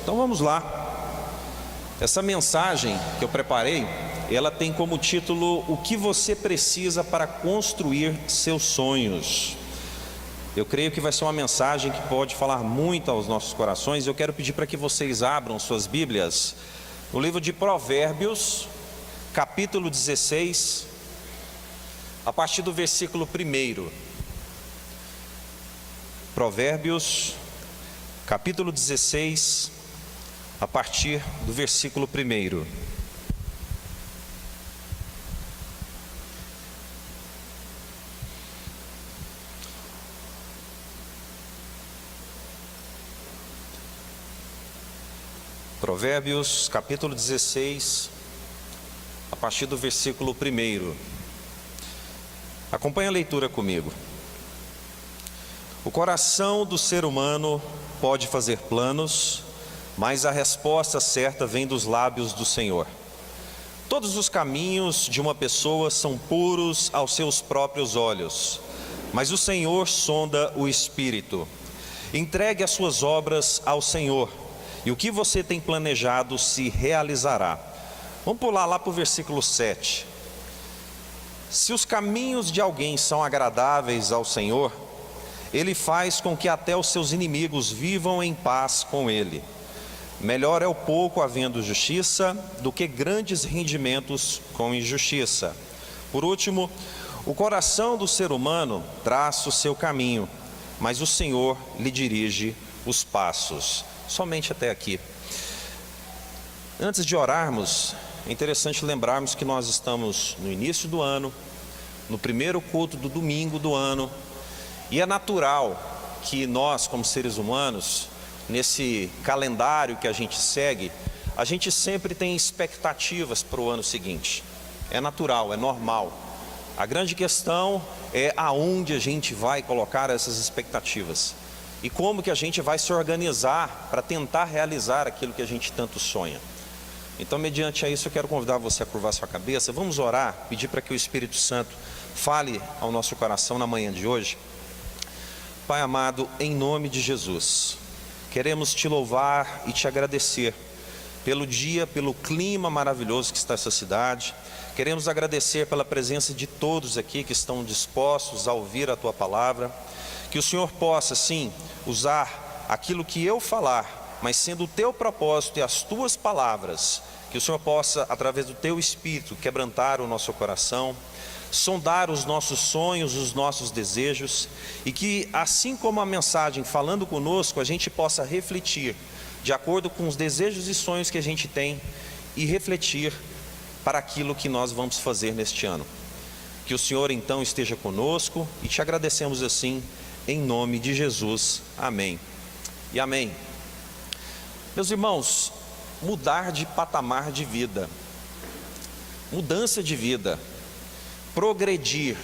Então vamos lá. Essa mensagem que eu preparei, ela tem como título: o que você precisa para construir seus sonhos. Eu creio que vai ser uma mensagem que pode falar muito aos nossos corações. Eu quero pedir para que vocês abram suas Bíblias no livro de Provérbios, capítulo 16, a partir do versículo 1. Provérbios, capítulo 16, a partir do versículo 1. Provérbios, capítulo 16, a partir do versículo 1. Acompanhe a leitura comigo. O coração do ser humano pode fazer planos, mas a resposta certa vem dos lábios do Senhor. Todos os caminhos de uma pessoa são puros aos seus próprios olhos, mas o Senhor sonda o espírito. Entregue as suas obras ao Senhor, e o que você tem planejado se realizará. Vamos pular lá para o versículo 7. Se os caminhos de alguém são agradáveis ao Senhor, Ele faz com que até os seus inimigos vivam em paz com Ele. Melhor é o pouco havendo justiça do que grandes rendimentos com injustiça. Por último, o coração do ser humano traça o seu caminho, mas o Senhor lhe dirige os passos. Somente até aqui. Antes de orarmos, é interessante lembrarmos que nós estamos no início do ano, no primeiro culto do domingo do ano, e é natural que nós, como seres humanos, nesse calendário que a gente segue, a gente sempre tem expectativas para o ano seguinte. É natural, é normal. A grande questão é aonde a gente vai colocar essas expectativas e como que a gente vai se organizar para tentar realizar aquilo que a gente tanto sonha. Então, mediante a isso, eu quero convidar você a curvar sua cabeça. Vamos orar, pedir para que o Espírito Santo fale ao nosso coração na manhã de hoje. Pai amado, em nome de Jesus, queremos te louvar e te agradecer pelo dia, pelo clima maravilhoso que está essa cidade. Queremos agradecer pela presença de todos aqui que estão dispostos a ouvir a tua palavra. Que o Senhor possa, sim, usar aquilo que eu falar, mas sendo o teu propósito e as tuas palavras, que o Senhor possa, através do teu Espírito, quebrantar o nosso coração, sondar os nossos sonhos, os nossos desejos, e que, assim como a mensagem falando conosco, a gente possa refletir de acordo com os desejos e sonhos que a gente tem e refletir para aquilo que nós vamos fazer neste ano. Que o Senhor então esteja conosco e te agradecemos assim, em nome de Jesus. Amém e amém. Meus irmãos, mudar de patamar de vida, mudança de vida, progredir,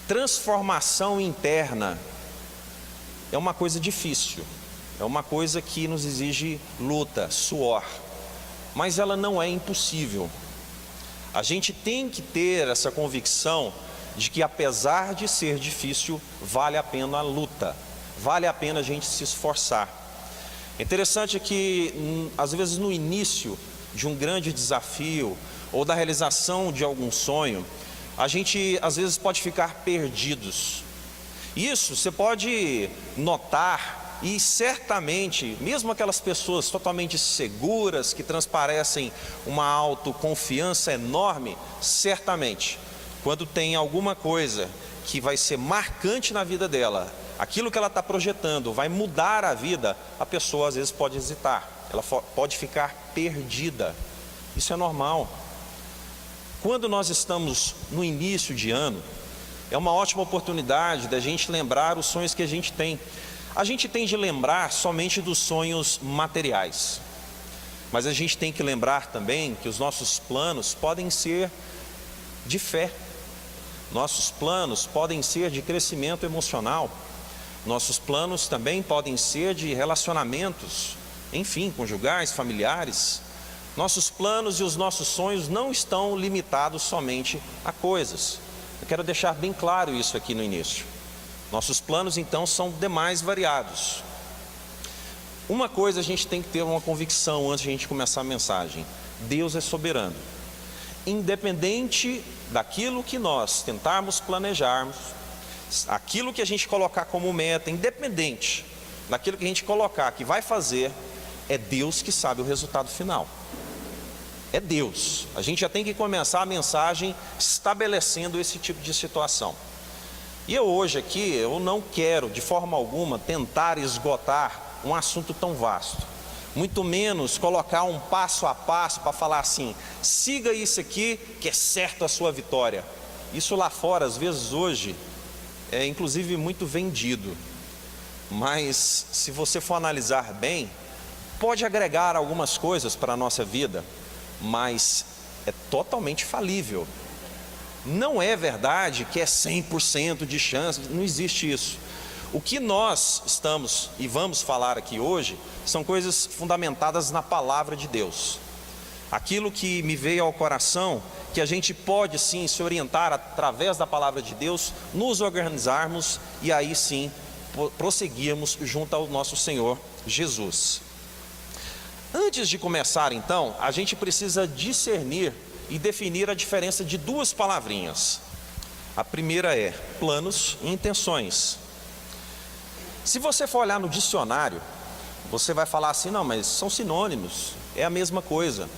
transformação interna, é uma coisa difícil, é uma coisa que nos exige luta, suor, mas ela não é impossível. A gente tem que ter essa convicção de que, apesar de ser difícil, vale a pena a luta, vale a pena a gente se esforçar. É interessante que, às vezes, no início de um grande desafio ou da realização de algum sonho, a gente às vezes pode ficar perdidos. Isso você pode notar, e certamente, mesmo aquelas pessoas totalmente seguras, que transparecem uma autoconfiança enorme, certamente, quando tem alguma coisa que vai ser marcante na vida dela, aquilo que ela está projetando vai mudar a vida, a pessoa às vezes pode hesitar, ela pode ficar perdida. Isso é normal. Quando nós estamos no início de ano, é uma ótima oportunidade da gente lembrar os sonhos que a gente tem. A gente tem de lembrar somente dos sonhos materiais, mas a gente tem que lembrar também que os nossos planos podem ser de fé, nossos planos podem ser de crescimento emocional, nossos planos também podem ser de relacionamentos, enfim, conjugais, familiares. Nossos planos e os nossos sonhos não estão limitados somente a coisas. Eu quero deixar bem claro isso aqui no início. Nossos planos então são demais variados. Uma coisa a gente tem que ter uma convicção antes de a gente começar a mensagem: Deus é soberano. Independente daquilo que nós tentarmos planejarmos, aquilo que a gente colocar como meta, independente daquilo que a gente colocar que vai fazer, é Deus que sabe o resultado final. É Deus. A gente já tem que começar a mensagem estabelecendo esse tipo de situação. E eu hoje aqui, eu não quero de forma alguma tentar esgotar um assunto tão vasto, muito menos colocar um passo a passo para falar assim: siga isso aqui que é certo a sua vitória. Isso lá fora, às vezes hoje, é inclusive muito vendido, mas se você for analisar bem, pode agregar algumas coisas para a nossa vida, mas é totalmente falível. Não é verdade que é 100% de chance, não existe isso. O que nós estamos e vamos falar aqui hoje são coisas fundamentadas na palavra de Deus. Aquilo que me veio ao coração, que a gente pode sim se orientar através da palavra de Deus, nos organizarmos e aí sim prosseguirmos junto ao nosso Senhor Jesus. Antes de começar então, a gente precisa discernir e definir a diferença de duas palavrinhas. A primeira é planos e intenções. Se você for olhar no dicionário, você vai falar assim: não, mas são sinônimos, é a mesma coisa.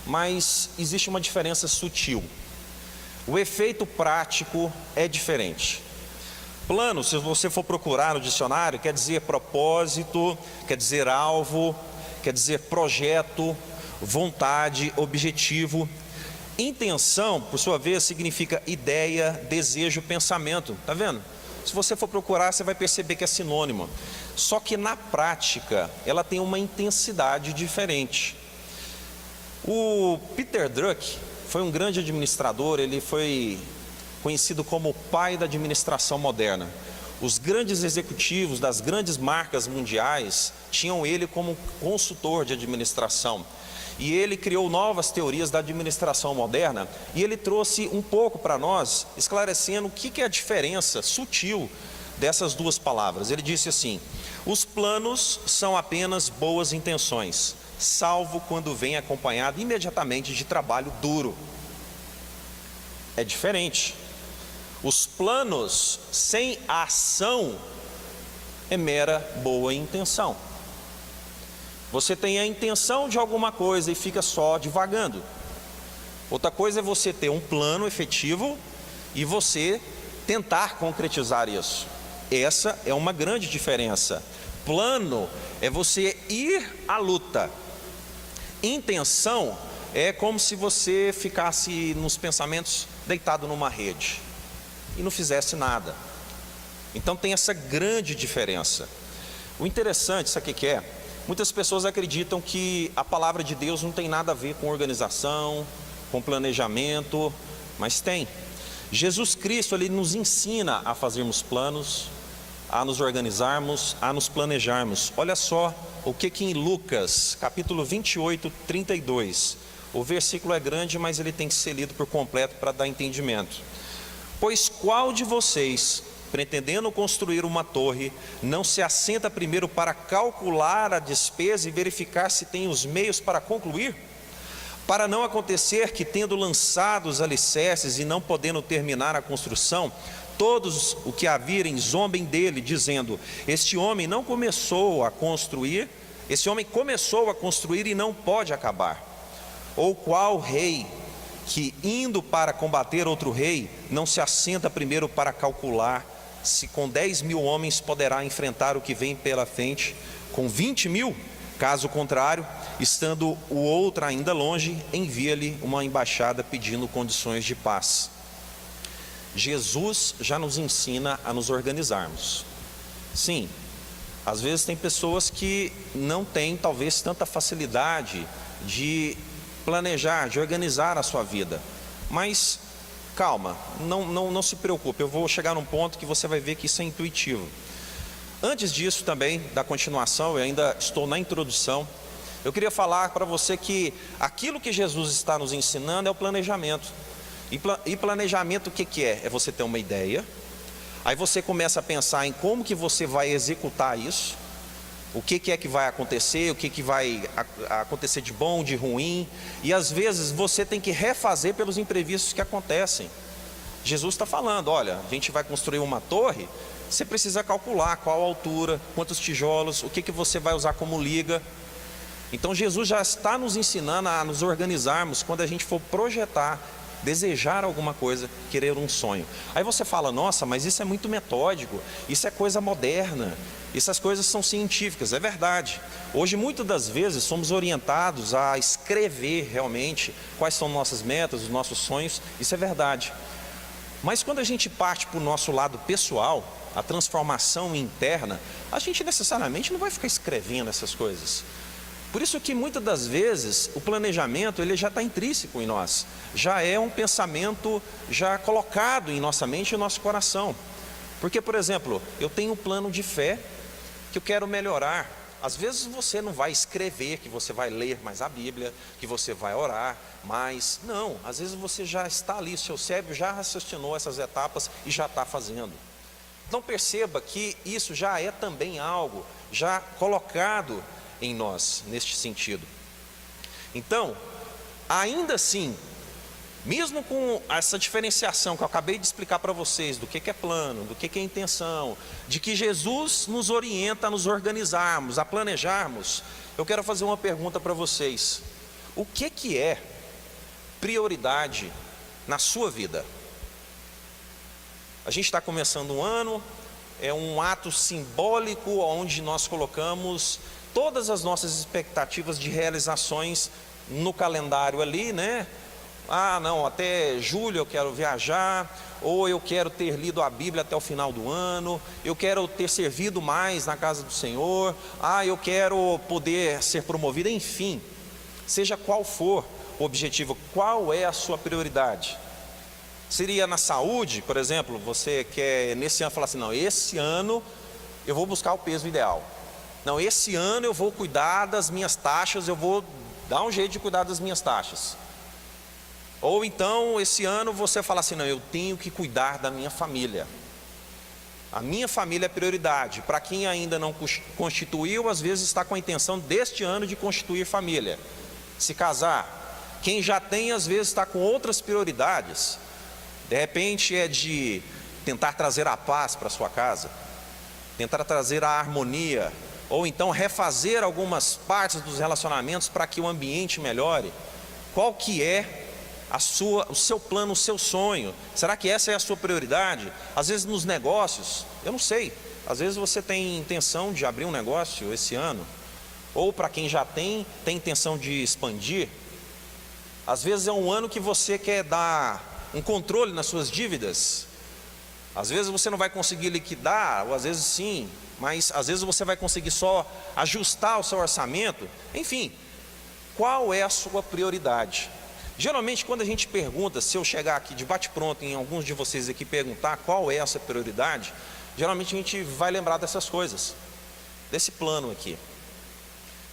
Mas existe uma diferença sutil. O efeito prático é diferente. Plano, se você for procurar no dicionário, quer dizer propósito, quer dizer alvo, quer dizer projeto, vontade, objetivo. Intenção, por sua vez, significa ideia, desejo, pensamento. Tá vendo? Se você for procurar, você vai perceber que é sinônimo. Só que na prática, ela tem uma intensidade diferente. O Peter Drucker foi um grande administrador, ele foi conhecido como o pai da administração moderna. Os grandes executivos das grandes marcas mundiais tinham ele como consultor de administração. E ele criou novas teorias da administração moderna, e ele trouxe um pouco para nós, esclarecendo o que é a diferença sutil dessas duas palavras. Ele disse assim: os planos são apenas boas intenções, salvo quando vem acompanhado imediatamente de trabalho duro. É diferente. Os planos sem ação é mera boa intenção. Você tem a intenção de alguma coisa e fica só divagando. Outra coisa é você ter um plano efetivo e você tentar concretizar isso. Essa é uma grande diferença. Plano é você ir à luta. Intenção é como se você ficasse nos pensamentos deitado numa rede e não fizesse nada. Então tem essa grande diferença. O interessante, sabe o que é? Muitas pessoas acreditam que a palavra de Deus não tem nada a ver com organização, com planejamento, mas tem. Jesus Cristo, ele nos ensina a fazermos planos, a nos organizarmos, a nos planejarmos. Olha só o que em Lucas, capítulo 28, 32. O versículo é grande, mas ele tem que ser lido por completo para dar entendimento. Pois qual de vocês, pretendendo construir uma torre, não se assenta primeiro para calcular a despesa e verificar se tem os meios para concluir? Para não acontecer que, tendo lançado os alicerces e não podendo terminar a construção, todos o que a virem zombem dele, dizendo: este homem começou a construir e não pode acabar. Ou qual rei que, indo para combater outro rei, não se assenta primeiro para calcular se com 10.000 homens poderá enfrentar o que vem pela frente com 20.000? Caso contrário, estando o outro ainda longe, envia-lhe uma embaixada pedindo condições de paz. Jesus já nos ensina a nos organizarmos. Sim, às vezes tem pessoas que não têm talvez tanta facilidade de planejar, de organizar a sua vida, mas calma, não se preocupe, eu vou chegar num ponto que você vai ver que isso é intuitivo. Antes disso também, da continuação, eu ainda estou na introdução, eu queria falar para você que aquilo que Jesus está nos ensinando é o planejamento. E planejamento o que é? É você ter uma ideia, aí você começa a pensar em como que você vai executar isso, o que é que vai acontecer, o que vai acontecer de bom, de ruim, e às vezes você tem que refazer pelos imprevistos que acontecem. Jesus está falando, olha, a gente vai construir uma torre, você precisa calcular qual a altura, quantos tijolos, o que você vai usar como liga. Então Jesus já está nos ensinando a nos organizarmos quando a gente for projetar, desejar alguma coisa, querer um sonho. Aí você fala, nossa, mas isso é muito metódico, isso é coisa moderna, essas coisas são científicas. É verdade. Hoje muitas das vezes somos orientados a escrever realmente quais são nossas metas, os nossos sonhos, isso é verdade. Mas quando a gente parte para o nosso lado pessoal, a transformação interna, a gente necessariamente não vai ficar escrevendo essas coisas. Por isso que muitas das vezes o planejamento ele já está intrínseco em nós, já é um pensamento já colocado em nossa mente e nosso coração. Porque, por exemplo, eu tenho um plano de fé que eu quero melhorar. Às vezes você não vai escrever que você vai ler mais a Bíblia, que você vai orar mais. Não, às vezes você já está ali, seu cérebro já raciocinou essas etapas e já está fazendo. Então perceba que isso já é também algo já colocado em nós, neste sentido. Então, ainda assim, mesmo com essa diferenciação que eu acabei de explicar para vocês, do que é plano, do que é intenção, de que Jesus nos orienta a nos organizarmos, a planejarmos, eu quero fazer uma pergunta para vocês. O que é prioridade na sua vida? A gente está começando um ano, é um ato simbólico onde nós colocamos todas as nossas expectativas de realizações no calendário ali, né? Ah, não, até julho eu quero viajar, ou eu quero ter lido a Bíblia até o final do ano, eu quero ter servido mais na casa do Senhor, eu quero poder ser promovido, enfim, seja qual for o objetivo, qual é a sua prioridade? Seria na saúde, por exemplo, você quer nesse ano falar assim, não, esse ano eu vou buscar o peso ideal. Não, esse ano eu vou cuidar das minhas taxas, eu vou dar um jeito de cuidar das minhas taxas. Ou então, esse ano você fala assim, não, eu tenho que cuidar da minha família. A minha família é prioridade. Para quem ainda não constituiu, às vezes está com a intenção deste ano de constituir família, se casar. Quem já tem, às vezes está com outras prioridades. De repente é de tentar trazer a paz para a sua casa, tentar trazer a harmonia, ou então refazer algumas partes dos relacionamentos para que o ambiente melhore. Qual que é o seu plano, o seu sonho? Será que essa é a sua prioridade? Às vezes nos negócios, eu não sei, às vezes você tem intenção de abrir um negócio esse ano, ou para quem já tem intenção de expandir. Às vezes é um ano que você quer dar um controle nas suas dívidas. Às vezes você não vai conseguir liquidar, ou às vezes sim, mas às vezes você vai conseguir só ajustar o seu orçamento. Enfim, qual é a sua prioridade? Geralmente quando a gente pergunta, se eu chegar aqui de bate-pronto em alguns de vocês aqui perguntar qual é essa prioridade, geralmente a gente vai lembrar dessas coisas, desse plano aqui.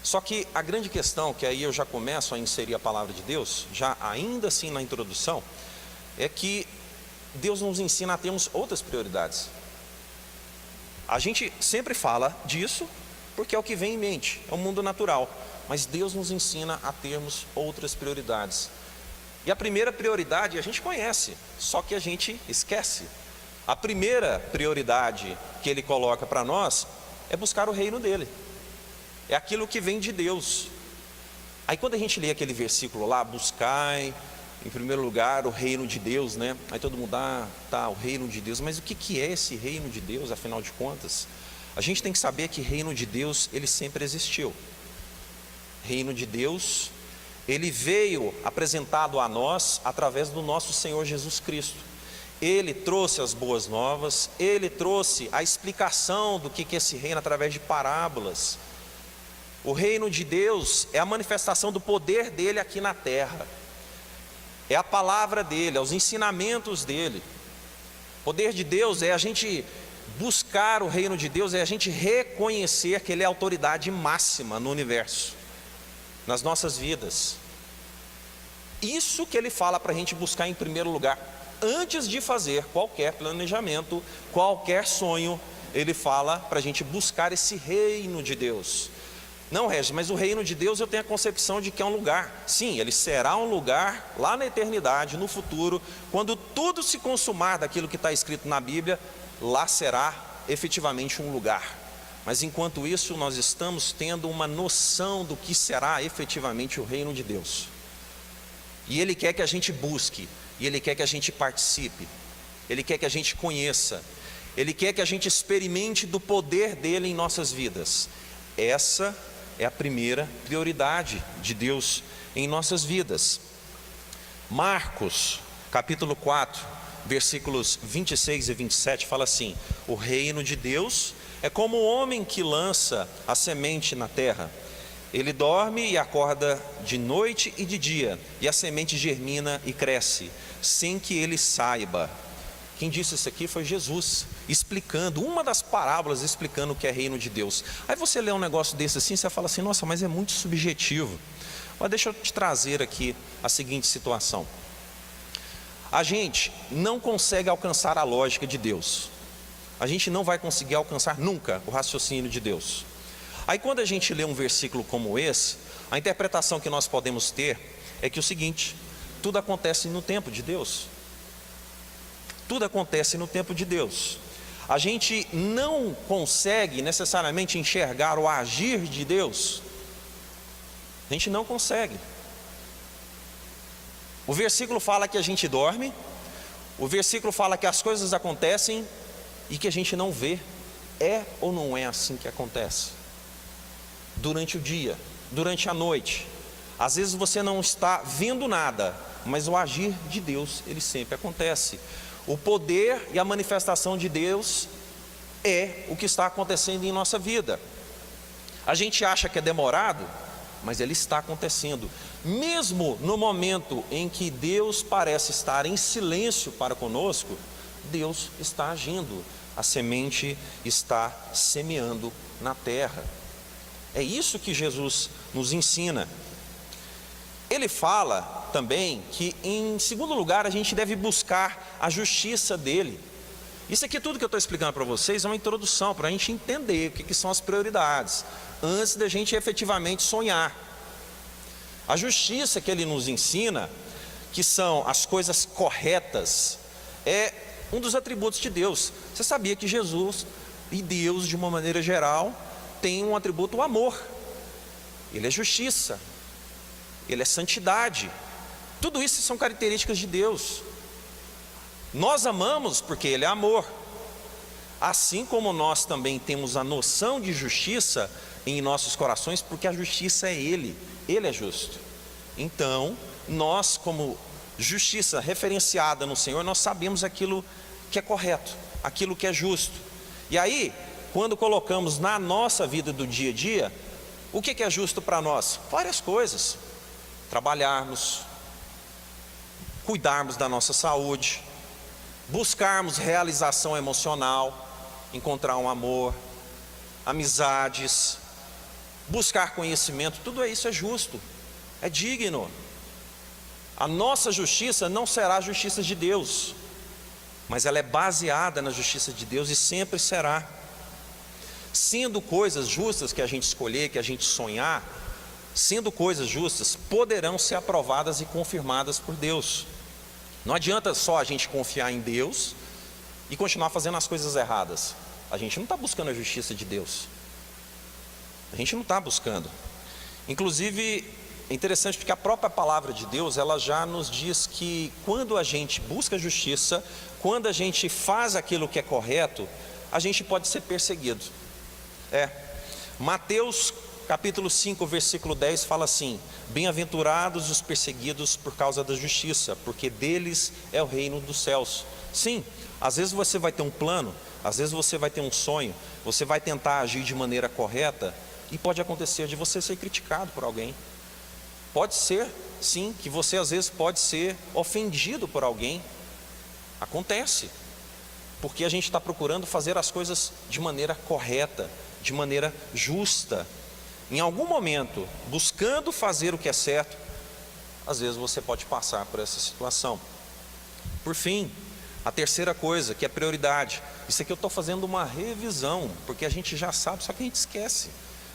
Só que a grande questão, que aí eu já começo a inserir a palavra de Deus, já ainda assim na introdução, é que Deus nos ensina a termos outras prioridades. A gente sempre fala disso porque é o que vem em mente, é o mundo natural, mas Deus nos ensina a termos outras prioridades. E a primeira prioridade a gente conhece, só que a gente esquece. A primeira prioridade que Ele coloca para nós é buscar o reino dEle, é aquilo que vem de Deus. Aí quando a gente lê aquele versículo lá, buscai em primeiro lugar o reino de Deus, né? Aí todo mundo, tá, o reino de Deus, mas o que é esse reino de Deus, afinal de contas? A gente tem que saber que reino de Deus, ele sempre existiu. Reino de Deus, ele veio apresentado a nós através do nosso Senhor Jesus Cristo. Ele trouxe as boas novas, ele trouxe a explicação do que é esse reino através de parábolas. O reino de Deus é a manifestação do poder dele aqui na terra. É a palavra dele, é os ensinamentos dele. O poder de Deus é a gente buscar o reino de Deus, é a gente reconhecer que ele é a autoridade máxima no universo, nas nossas vidas. Isso que ele fala para a gente buscar em primeiro lugar, antes de fazer qualquer planejamento, qualquer sonho, ele fala para a gente buscar esse reino de Deus. Não, Regis, mas o reino de Deus eu tenho a concepção de que é um lugar. Sim, ele será um lugar lá na eternidade, no futuro, quando tudo se consumar daquilo que está escrito na Bíblia, lá será efetivamente um lugar. Mas enquanto isso, nós estamos tendo uma noção do que será efetivamente o reino de Deus. E Ele quer que a gente busque, e Ele quer que a gente participe, Ele quer que a gente conheça, Ele quer que a gente experimente do poder dEle em nossas vidas. Essa é a primeira prioridade de Deus em nossas vidas. Marcos, capítulo 4, versículos 26 e 27, fala assim: o reino de Deus é como o homem que lança a semente na terra. Ele dorme e acorda de noite e de dia, e a semente germina e cresce, sem que ele saiba. Quem disse isso aqui foi Jesus, explicando, uma das parábolas explicando o que é reino de Deus. Aí você lê um negócio desse assim, você fala assim: nossa, mas é muito subjetivo. Mas deixa eu te trazer aqui a seguinte situação. A gente não consegue alcançar a lógica de Deus. A gente não vai conseguir alcançar nunca o raciocínio de Deus. Aí quando a gente lê um versículo como esse, a interpretação que nós podemos ter é que o seguinte: tudo acontece no tempo de Deus. Tudo acontece no tempo de Deus. A gente não consegue necessariamente enxergar o agir de Deus. A gente não consegue. O versículo fala que a gente dorme, o versículo fala que as coisas acontecem e que a gente não vê. É ou não é assim que acontece? Durante o dia, durante a noite, às vezes você não está vendo nada, mas o agir de Deus, ele sempre acontece. O poder e a manifestação de Deus é o que está acontecendo em nossa vida. A gente acha que é demorado, mas ele está acontecendo. Mesmo no momento em que Deus parece estar em silêncio para conosco, Deus está agindo. A semente está semeando na terra. É isso que Jesus nos ensina. Ele fala também que, em segundo lugar, a gente deve buscar a justiça dele. Isso aqui tudo que eu estou explicando para vocês é uma introdução para a gente entender o que são as prioridades, antes da gente efetivamente sonhar. A justiça que ele nos ensina, que são as coisas corretas, é um dos atributos de Deus. Você sabia que Jesus e Deus, de uma maneira geral, tem um atributo, o amor. Ele é justiça, ele é santidade. Tudo isso são características de Deus. Nós amamos porque ele é amor. Assim como nós também temos a noção de justiça em nossos corações, porque a justiça é ele é justo. Então, nós, como justiça referenciada no Senhor, nós sabemos aquilo que é correto, aquilo que é justo. E aí, quando colocamos na nossa vida do dia a dia, o que é justo para nós? Várias coisas. Trabalharmos, cuidarmos da nossa saúde, buscarmos realização emocional, encontrar um amor, amizades, buscar conhecimento, tudo isso é justo, é digno. A nossa justiça não será a justiça de Deus, mas ela é baseada na justiça de Deus e sempre será. Sendo coisas justas que a gente escolher, que a gente sonhar, sendo coisas justas, poderão ser aprovadas e confirmadas por Deus. Não adianta só a gente confiar em Deus e continuar fazendo as coisas erradas. A gente não está buscando a justiça de Deus. A gente não está buscando. Inclusive, é interessante porque a própria palavra de Deus, ela já nos diz que quando a gente busca a justiça, quando a gente faz aquilo que é correto, a gente pode ser perseguido. Mateus capítulo 5, versículo 10 fala assim: bem-aventurados os perseguidos por causa da justiça, porque deles é o reino dos céus. Sim, às vezes você vai ter um plano, às vezes você vai ter um sonho, você vai tentar agir de maneira correta e pode acontecer de você ser criticado por alguém. Pode ser, sim, que você às vezes pode ser ofendido por alguém. Acontece, porque a gente está procurando fazer as coisas de maneira correta, de maneira justa. Em algum momento, buscando fazer o que é certo, às vezes você pode passar por essa situação. Por fim, A terceira coisa, que é prioridade. Isso aqui eu estou fazendo uma revisão, porque a gente já sabe, só que a gente esquece.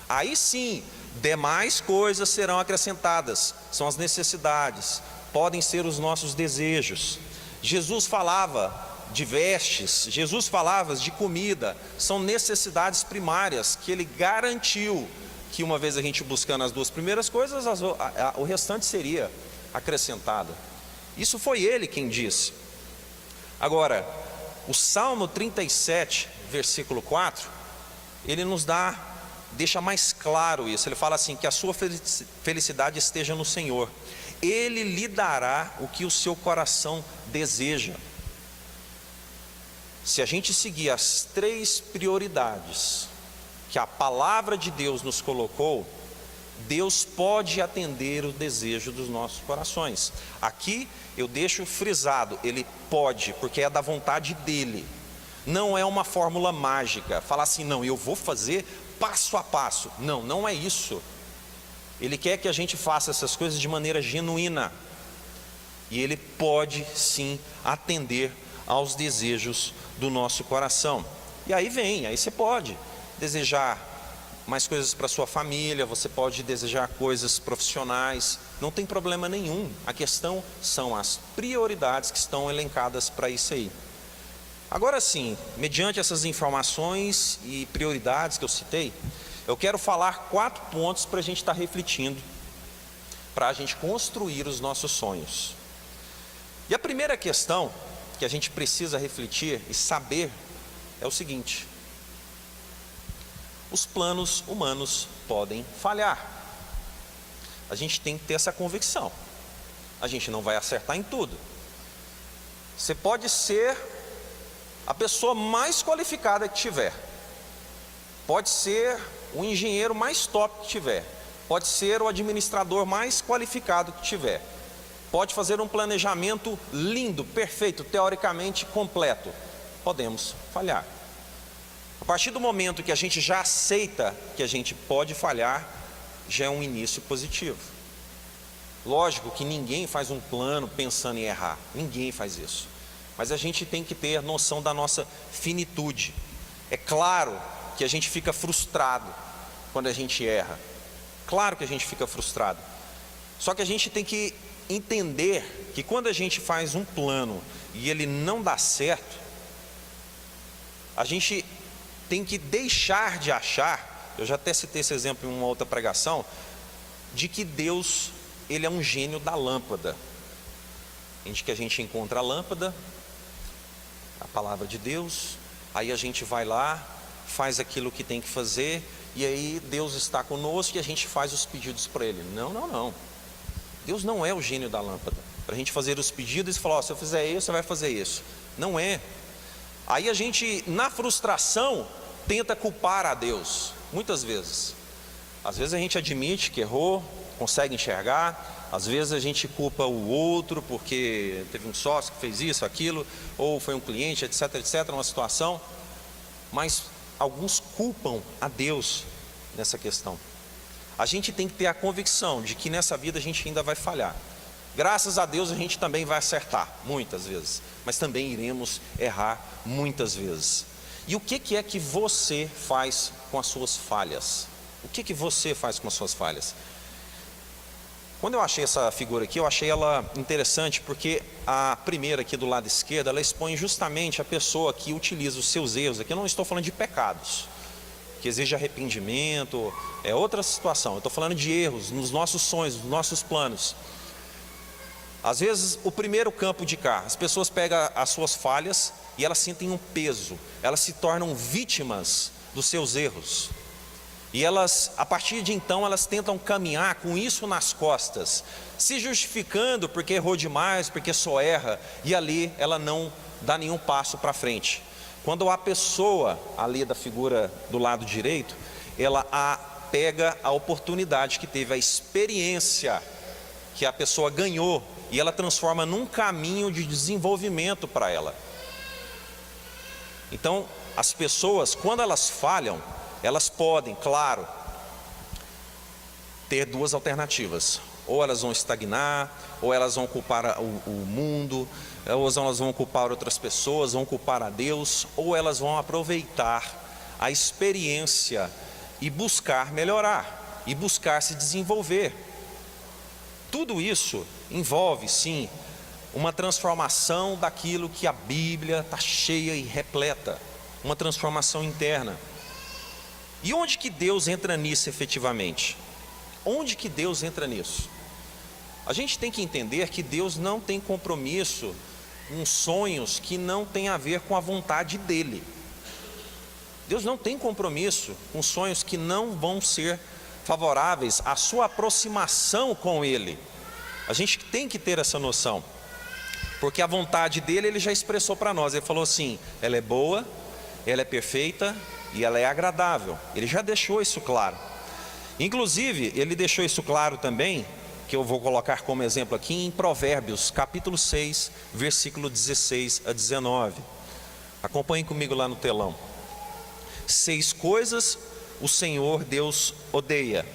Aí sim, demais coisas serão acrescentadas. São as necessidades, podem ser os nossos desejos. Jesus falava de vestes, Jesus falava de comida. São necessidades primárias que Ele garantiu que uma vez a gente buscando as duas primeiras coisas, o restante seria acrescentado. Isso foi Ele quem disse. Agora, o Salmo 37, versículo 4, ele deixa mais claro isso. Ele fala assim, que a sua felicidade esteja no Senhor. Ele lhe dará o que o seu coração deseja. Se a gente seguir as 3 prioridades que a palavra de Deus nos colocou, Deus pode atender o desejo dos nossos corações. Aqui eu deixo frisado, Ele pode, porque é da vontade dEle. Não é uma fórmula mágica, falar assim, não, eu vou fazer passo a passo. Não, não é isso. Ele quer que a gente faça essas coisas de maneira genuína. E Ele pode sim atender aos desejos do nosso coração. E aí você pode desejar mais coisas para sua família, você pode desejar coisas profissionais, não tem problema nenhum. A questão são as prioridades que estão elencadas para isso aí. Agora sim, mediante essas informações e prioridades que eu citei, eu quero falar 4 pontos para a gente estar refletindo, para a gente construir os nossos sonhos. E a primeira questão que a gente precisa refletir e saber é o seguinte: os planos humanos podem falhar. A gente tem que ter essa convicção. A gente não vai acertar em tudo. Você pode ser a pessoa mais qualificada que tiver, pode ser o engenheiro mais top que tiver, pode ser o administrador mais qualificado que tiver, pode fazer um planejamento lindo, perfeito, teoricamente completo. Podemos falhar. A partir do momento que a gente já aceita que a gente pode falhar, já é um início positivo. Lógico que ninguém faz um plano pensando em errar, ninguém faz isso. Mas a gente tem que ter noção da nossa finitude. É claro que a gente fica frustrado quando a gente erra. Claro que a gente fica frustrado. Só que a gente tem que entender que quando a gente faz um plano e ele não dá certo, a gente tem que deixar de achar, eu já até citei esse exemplo em uma outra pregação, de que Deus, Ele é um gênio da lâmpada. Que a gente encontra a lâmpada, a palavra de Deus, aí a gente vai lá, faz aquilo que tem que fazer, e aí Deus está conosco e a gente faz os pedidos para Ele. Não, não, não. Deus não é o gênio da lâmpada, para a gente fazer os pedidos e falar, se eu fizer isso, você vai fazer isso. Não é. Aí a gente, na frustração, tenta culpar a Deus, muitas vezes. Às vezes a gente admite que errou, consegue enxergar, às vezes a gente culpa o outro, porque teve um sócio que fez isso, aquilo, ou foi um cliente, etc, etc, uma situação. Mas alguns culpam a Deus nessa questão. A gente tem que ter a convicção de que nessa vida a gente ainda vai falhar. Graças a Deus a gente também vai acertar, muitas vezes, mas também iremos errar muitas vezes. E o que é que você faz com as suas falhas? O que você faz com as suas falhas? Quando eu achei essa figura aqui, eu achei ela interessante, porque a primeira aqui do lado esquerdo, ela expõe justamente a pessoa que utiliza os seus erros. Aqui eu não estou falando de pecados, que exige arrependimento, é outra situação. Eu estou falando de erros nos nossos sonhos, nos nossos planos. Às vezes, o primeiro campo de cá, as pessoas pegam as suas falhas e elas sentem um peso, elas se tornam vítimas dos seus erros. E elas, a partir de então, elas tentam caminhar com isso nas costas, se justificando porque errou demais, porque só erra, e ali ela não dá nenhum passo para frente. Quando a pessoa, ali da figura do lado direito, ela pega a oportunidade que teve, a experiência que a pessoa ganhou, e ela transforma num caminho de desenvolvimento para ela. Então, as pessoas, quando elas falham, elas podem, claro, ter duas alternativas. ou elas vão estagnar, ou elas vão culpar o mundo, ou elas vão culpar outras pessoas, vão culpar a Deus, ou elas vão aproveitar a experiência e buscar melhorar, e buscar se desenvolver. Tudo isso envolve, sim, uma transformação daquilo que a Bíblia está cheia e repleta, uma transformação interna. E onde que Deus entra nisso efetivamente? Onde que Deus entra nisso? A gente tem que entender que Deus não tem compromisso com sonhos que não tem a ver com a vontade dEle. Deus não tem compromisso com sonhos que não vão ser favoráveis à sua aproximação com Ele. A gente tem que ter essa noção, porque a vontade dEle Ele já expressou para nós. Ele falou assim: ela é boa, ela é perfeita e ela é agradável. Ele já deixou isso claro. Inclusive, Ele deixou isso claro também, que eu vou colocar como exemplo aqui, em Provérbios, capítulo 6, versículo 16 a 19. Acompanhem comigo lá no telão. 6 coisas o Senhor Deus odeia,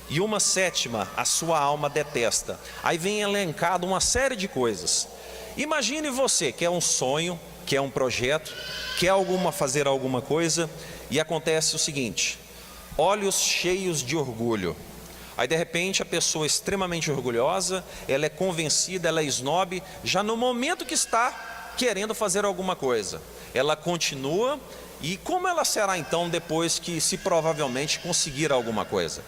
e uma 7ª a sua alma detesta. Aí vem elencado uma série de coisas. Imagine você que é um sonho, que é um projeto, quer fazer alguma coisa, e acontece o seguinte: olhos cheios de orgulho. Aí de repente a pessoa extremamente orgulhosa, ela é convencida, ela é snob, já no momento que está querendo fazer alguma coisa, ela continua. E como ela será então depois que, se provavelmente, conseguir alguma coisa?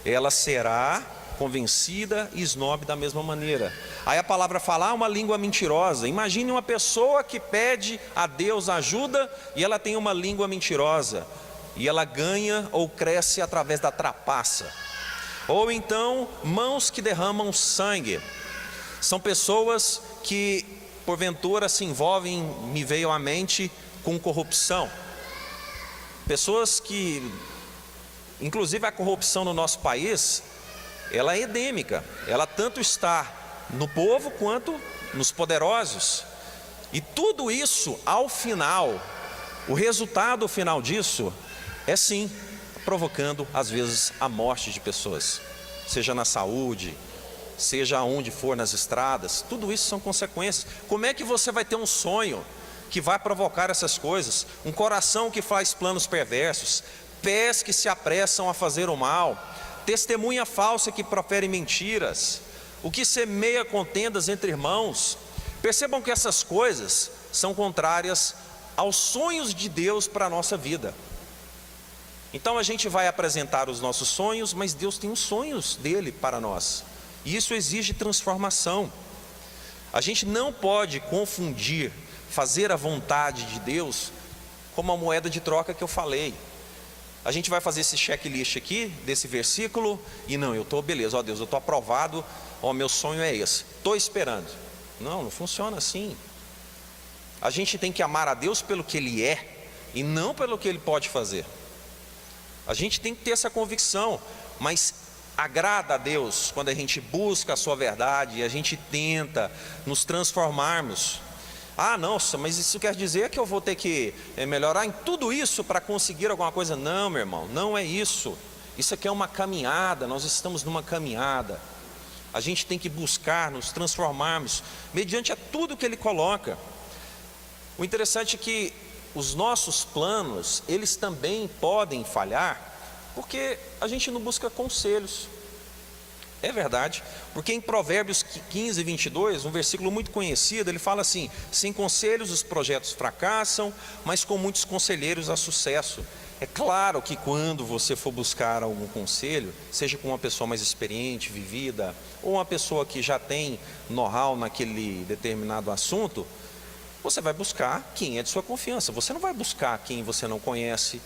Ela será convencida e snob da mesma maneira. Aí a palavra fala, uma língua mentirosa. Imagine uma pessoa que pede a Deus ajuda e ela tem uma língua mentirosa, e ela ganha ou cresce através da trapaça. Ou então, mãos que derramam sangue. São pessoas que porventura se envolvem, me veio à mente, com corrupção. Pessoas que, inclusive a corrupção no nosso país, ela é endêmica. Ela tanto está no povo quanto nos poderosos. E tudo isso, ao final, o resultado final disso é sim provocando às vezes a morte de pessoas, seja na saúde, seja onde for, nas estradas. Tudo isso são consequências. Como é que você vai ter um sonho que vai provocar essas coisas? Um coração que faz planos perversos, pés que se apressam a fazer o mal, testemunha falsa que profere mentiras, o que semeia contendas entre irmãos. Percebam que essas coisas são contrárias aos sonhos de Deus para a nossa vida. Então a gente vai apresentar os nossos sonhos, mas Deus tem os sonhos dele para nós, e isso exige transformação. A gente não pode confundir fazer a vontade de Deus como a moeda de troca que eu falei. A gente vai fazer esse checklist aqui, desse versículo, e não, eu estou, beleza, ó Deus, eu estou aprovado, ó, meu sonho é esse, estou esperando. Não funciona assim. A gente tem que amar a Deus pelo que Ele é, e não pelo que Ele pode fazer. A gente tem que ter essa convicção, mas agrada a Deus quando a gente busca a sua verdade, e a gente tenta nos transformarmos. Nossa, mas isso quer dizer que eu vou ter que melhorar em tudo isso para conseguir alguma coisa? Não, meu irmão, não é isso. Isso aqui é uma caminhada, nós estamos numa caminhada. A gente tem que buscar nos transformarmos mediante a tudo que Ele coloca. O interessante é que os nossos planos, eles também podem falhar, porque a gente não busca conselhos. É verdade, porque em Provérbios 15, 22, um versículo muito conhecido, ele fala assim: sem conselhos os projetos fracassam, mas com muitos conselheiros há sucesso. É claro que quando você for buscar algum conselho, seja com uma pessoa mais experiente, vivida, ou uma pessoa que já tem know-how naquele determinado assunto, você vai buscar quem é de sua confiança. Você não vai buscar quem você não conhece.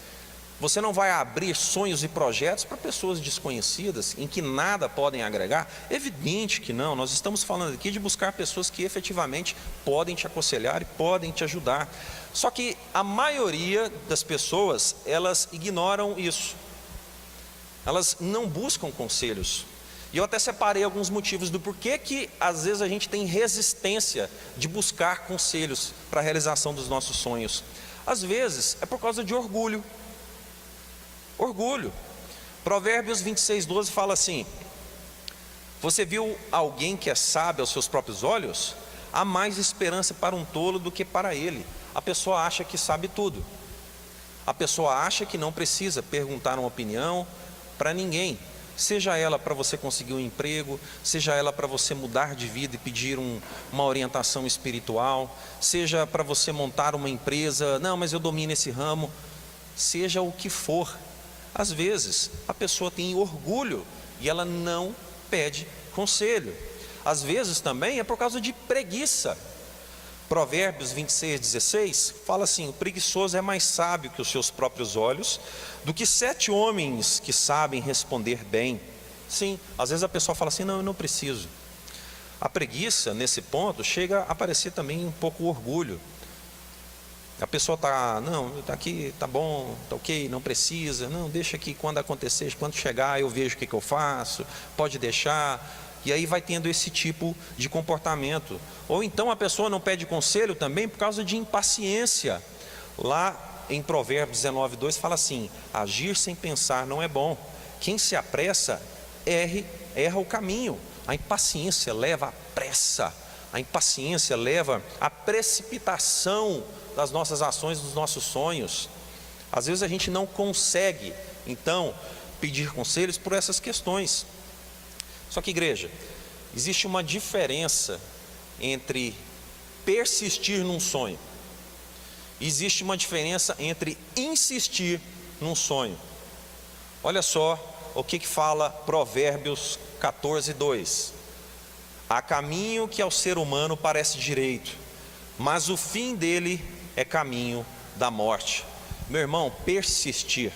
Você não vai abrir sonhos e projetos para pessoas desconhecidas, em que nada podem agregar. É evidente que não. Nós estamos falando aqui de buscar pessoas que efetivamente podem te aconselhar e podem te ajudar. Só que a maioria das pessoas, elas ignoram isso. Elas não buscam conselhos. E eu até separei alguns motivos do porquê que às vezes a gente tem resistência de buscar conselhos para a realização dos nossos sonhos. Às vezes é por causa de orgulho. Orgulho. Provérbios 26, 12 fala assim: Você viu alguém que é sábio aos seus próprios olhos? Há mais esperança para um tolo do que para ele. A pessoa acha que sabe tudo. A pessoa acha que não precisa perguntar uma opinião para ninguém. Seja ela para você conseguir um emprego, seja ela para você mudar de vida e pedir uma orientação espiritual, seja para você montar uma empresa, não, mas eu domino esse ramo, seja o que for. Às vezes a pessoa tem orgulho e ela não pede conselho. Às vezes também é por causa de preguiça. Provérbios 26:16 fala assim: o preguiçoso é mais sábio que os seus próprios olhos, do que 7 homens que sabem responder bem. Sim, às vezes a pessoa fala assim: não, eu não preciso. A preguiça, nesse ponto, chega a parecer também um pouco orgulho. A pessoa não, está aqui, tá bom, tá ok, não precisa, não, deixa aqui, quando acontecer, quando chegar eu vejo o que eu faço, pode deixar. E aí vai tendo esse tipo de comportamento. Ou então a pessoa não pede conselho também por causa de impaciência. Lá em Provérbios 19:2 fala assim: agir sem pensar não é bom. Quem se apressa erra o caminho. A impaciência leva à pressa. A impaciência leva à precipitação das nossas ações, dos nossos sonhos. Às vezes a gente não consegue, então, pedir conselhos por essas questões. Só que, igreja, existe uma diferença entre persistir num sonho. Existe uma diferença entre insistir num sonho. Olha só o que fala Provérbios 14:2. Há caminho que ao ser humano parece direito, mas o fim dele é caminho da morte. Meu irmão, persistir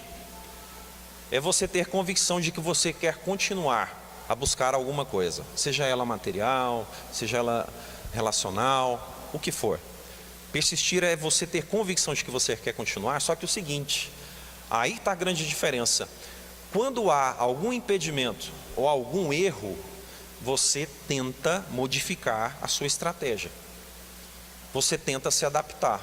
é você ter convicção de que você quer continuar a buscar alguma coisa, seja ela material, seja ela relacional, o que for. Persistir é você ter convicção de que você quer continuar. Só que o seguinte, aí está a grande diferença. Quando há algum impedimento ou algum erro, você tenta modificar a sua estratégia. Você tenta se adaptar.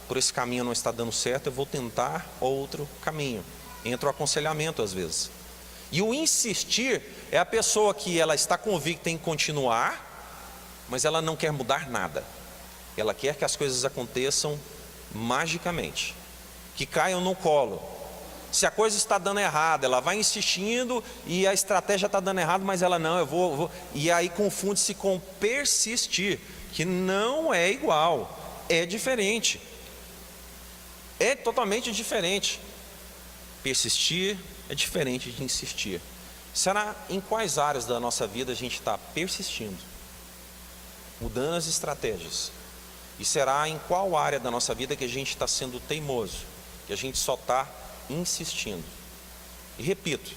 Por esse caminho não está dando certo, eu vou tentar outro caminho. Entra o aconselhamento às vezes. E o insistir é a pessoa que ela está convicta em continuar, mas ela não quer mudar nada. Ela quer que as coisas aconteçam magicamente, que caiam no colo. Se a coisa está dando errado, ela vai insistindo e a estratégia está dando errado, mas ela não, eu vou. E aí confunde-se com persistir, que não é igual, é diferente. É totalmente diferente. Persistir é diferente de insistir. Será em quais áreas da nossa vida a gente está persistindo, mudando as estratégias? E será em qual área da nossa vida que a gente está sendo teimoso, que a gente só está insistindo? E repito,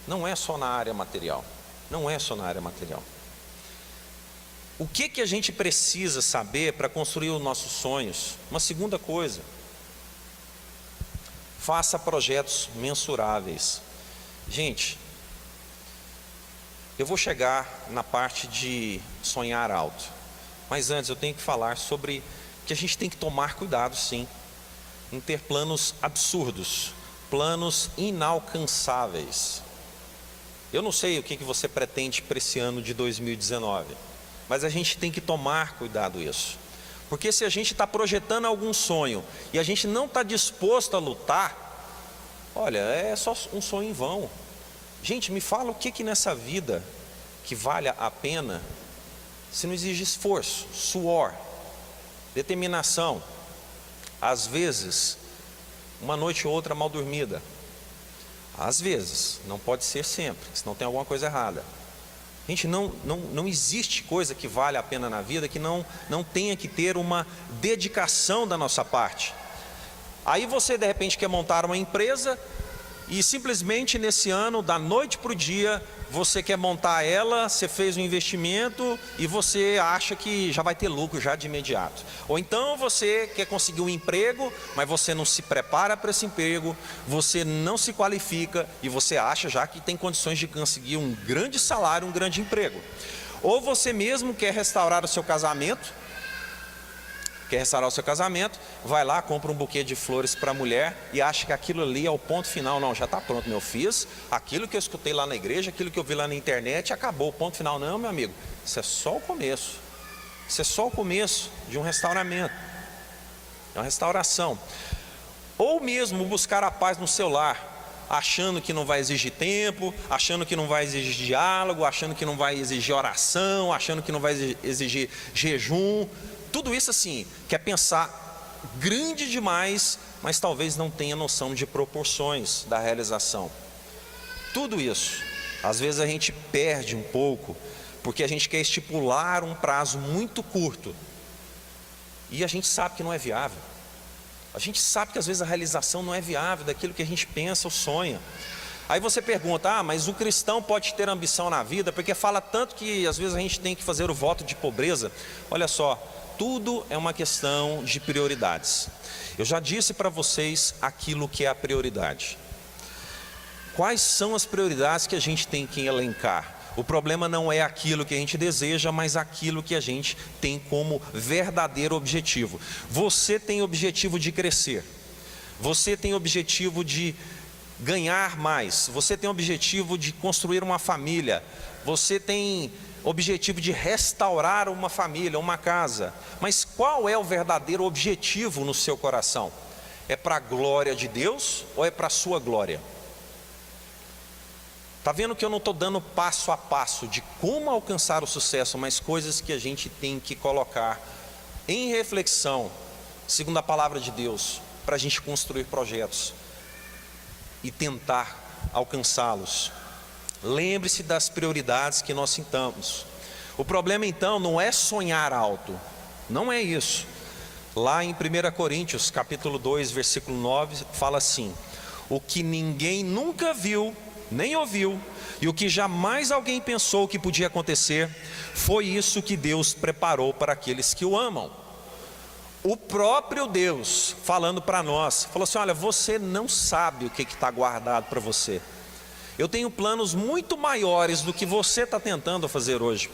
não é só na área material. Não é só na área material. O que a gente precisa saber para construir os nossos sonhos? Uma segunda coisa: faça projetos mensuráveis. Gente, eu vou chegar na parte de sonhar alto, mas antes eu tenho que falar sobre que a gente tem que tomar cuidado, sim, em ter planos absurdos, planos inalcançáveis. Eu não sei o que você pretende para esse ano de 2019, mas a gente tem que tomar cuidado isso. Porque se a gente está projetando algum sonho e a gente não está disposto a lutar, olha, é só um sonho em vão. Gente, me fala o que nessa vida que vale a pena, se não exige esforço, suor, determinação, às vezes, uma noite ou outra mal dormida. Às vezes, não pode ser sempre, senão tem alguma coisa errada. Gente, não existe coisa que vale a pena na vida que não tenha que ter uma dedicação da nossa parte. Aí você de repente quer montar uma empresa e simplesmente nesse ano, da noite para o dia, você quer montar ela, você fez um investimento e você acha que já vai ter lucro já de imediato. Ou então você quer conseguir um emprego, mas você não se prepara para esse emprego, você não se qualifica e você acha já que tem condições de conseguir um grande salário, um grande emprego. Ou você mesmo quer restaurar o seu casamento quer restaurar o seu casamento, vai lá, compra um buquê de flores para a mulher e acha que aquilo ali é o ponto final. Não, já está pronto, eu fiz aquilo que eu escutei lá na igreja, aquilo que eu vi lá na internet, acabou, ponto final. Não, meu amigo, isso é só o começo. Isso é só o começo de um restauramento, é uma restauração. Ou mesmo buscar a paz no seu lar, achando que não vai exigir tempo, achando que não vai exigir diálogo, achando que não vai exigir oração, achando que não vai exigir jejum. Tudo isso assim, quer pensar grande demais, mas talvez não tenha noção de proporções da realização. Tudo isso, às vezes a gente perde um pouco, porque a gente quer estipular um prazo muito curto, e a gente sabe que não é viável. A gente sabe que às vezes a realização não é viável daquilo que a gente pensa ou sonha. Aí você pergunta, mas o cristão pode ter ambição na vida, porque fala tanto que às vezes a gente tem que fazer o voto de pobreza. Olha só, tudo é uma questão de prioridades. Eu já disse para vocês aquilo que é a prioridade. Quais são as prioridades que a gente tem que elencar? O problema não é aquilo que a gente deseja, mas aquilo que a gente tem como verdadeiro objetivo. Você tem objetivo de crescer, você tem objetivo de ganhar mais, você tem objetivo de construir uma família, você tem objetivo de restaurar uma família, uma casa. Mas qual é o verdadeiro objetivo no seu coração? É para a glória de Deus ou é para a sua glória? Está vendo que eu não estou dando passo a passo de como alcançar o sucesso, mas coisas que a gente tem que colocar em reflexão, segundo a palavra de Deus, para a gente construir projetos e tentar alcançá-los. Lembre-se das prioridades que nós citamos. O problema então não é sonhar alto, não é isso. Lá em 1 Coríntios capítulo 2, versículo 9, fala assim: o que ninguém nunca viu, nem ouviu, e o que jamais alguém pensou que podia acontecer, foi isso que Deus preparou para aqueles que o amam. O próprio Deus falando para nós, falou assim: olha, você não sabe o que está guardado para você. Eu tenho planos muito maiores do que você está tentando fazer hoje.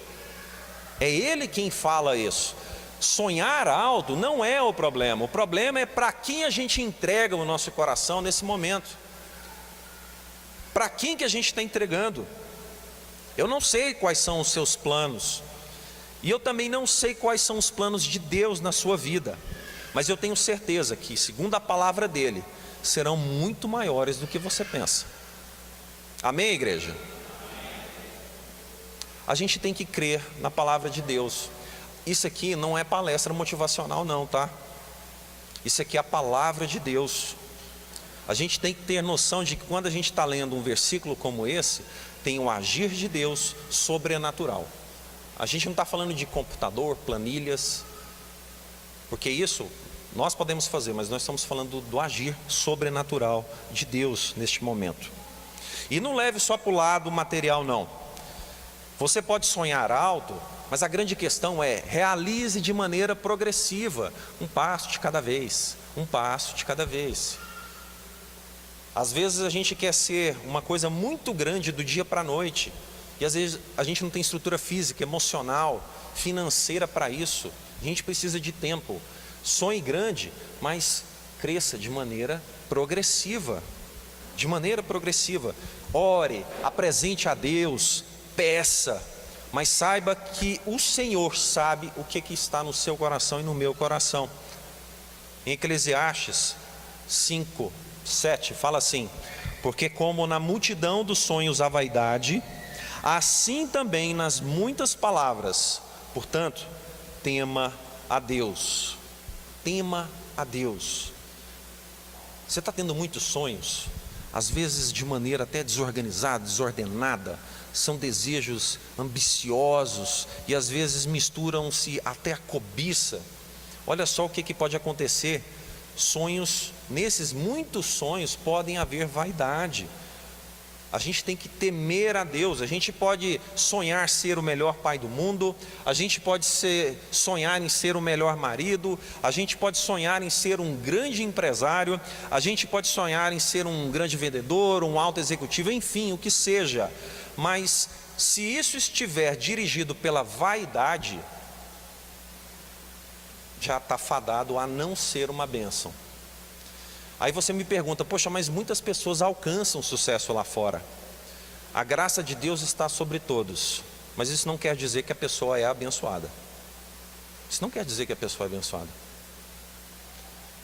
É Ele quem fala isso. Sonhar alto não é o problema é para quem a gente entrega o nosso coração nesse momento. Para quem que a gente está entregando? Eu não sei quais são os seus planos, e eu também não sei quais são os planos de Deus na sua vida, mas eu tenho certeza que, segundo a palavra dele, serão muito maiores do que você pensa. Amém, igreja? A gente tem que crer na palavra de Deus. Isso aqui não é palestra motivacional não, tá? Isso aqui é a palavra de Deus. A gente tem que ter noção de que quando a gente está lendo um versículo como esse, tem o agir de Deus sobrenatural. A gente não está falando de computador, planilhas, porque isso nós podemos fazer, mas nós estamos falando do agir sobrenatural de Deus neste momento. E não leve só para o lado material não. Você pode sonhar alto, mas a grande questão é: realize de maneira progressiva, um passo de cada vez, um passo de cada vez. Às vezes a gente quer ser uma coisa muito grande do dia para a noite, e às vezes a gente não tem estrutura física, emocional, financeira para isso. A gente precisa de tempo. Sonhe grande, mas cresça de maneira progressiva. De maneira progressiva. Ore, apresente a Deus, peça, mas saiba que o Senhor sabe o que está no seu coração e no meu coração. Em Eclesiastes 5:7 fala assim: porque como na multidão dos sonhos há vaidade, assim também nas muitas palavras. Portanto, tema a Deus. Tema a Deus. Você está tendo muitos sonhos, às vezes de maneira até desorganizada, desordenada. São desejos ambiciosos e às vezes misturam-se até a cobiça. Olha só o que pode acontecer. Sonhos, nesses muitos sonhos podem haver vaidade. A gente tem que temer a Deus. A gente pode sonhar ser o melhor pai do mundo, a gente pode sonhar em ser o melhor marido, a gente pode sonhar em ser um grande empresário, a gente pode sonhar em ser um grande vendedor, um alto executivo, enfim, o que seja. Mas se isso estiver dirigido pela vaidade, já está fadado a não ser uma bênção. Aí você me pergunta, poxa, mas muitas pessoas alcançam sucesso lá fora. A graça de Deus está sobre todos, mas isso não quer dizer que a pessoa é abençoada. Isso não quer dizer que a pessoa é abençoada.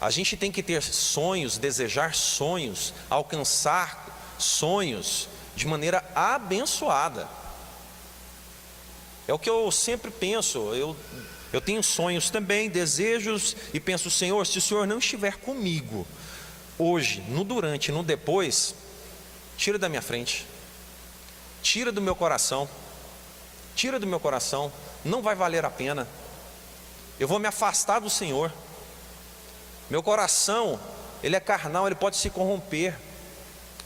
A gente tem que ter sonhos, desejar sonhos, alcançar sonhos de maneira abençoada. É o que eu sempre penso. Eu tenho sonhos também, desejos, e penso, Senhor, se o Senhor não estiver comigo hoje, no durante, no depois, tira da minha frente, tira do meu coração, não vai valer a pena. Eu vou me afastar do Senhor. Meu coração, ele é carnal, ele pode se corromper.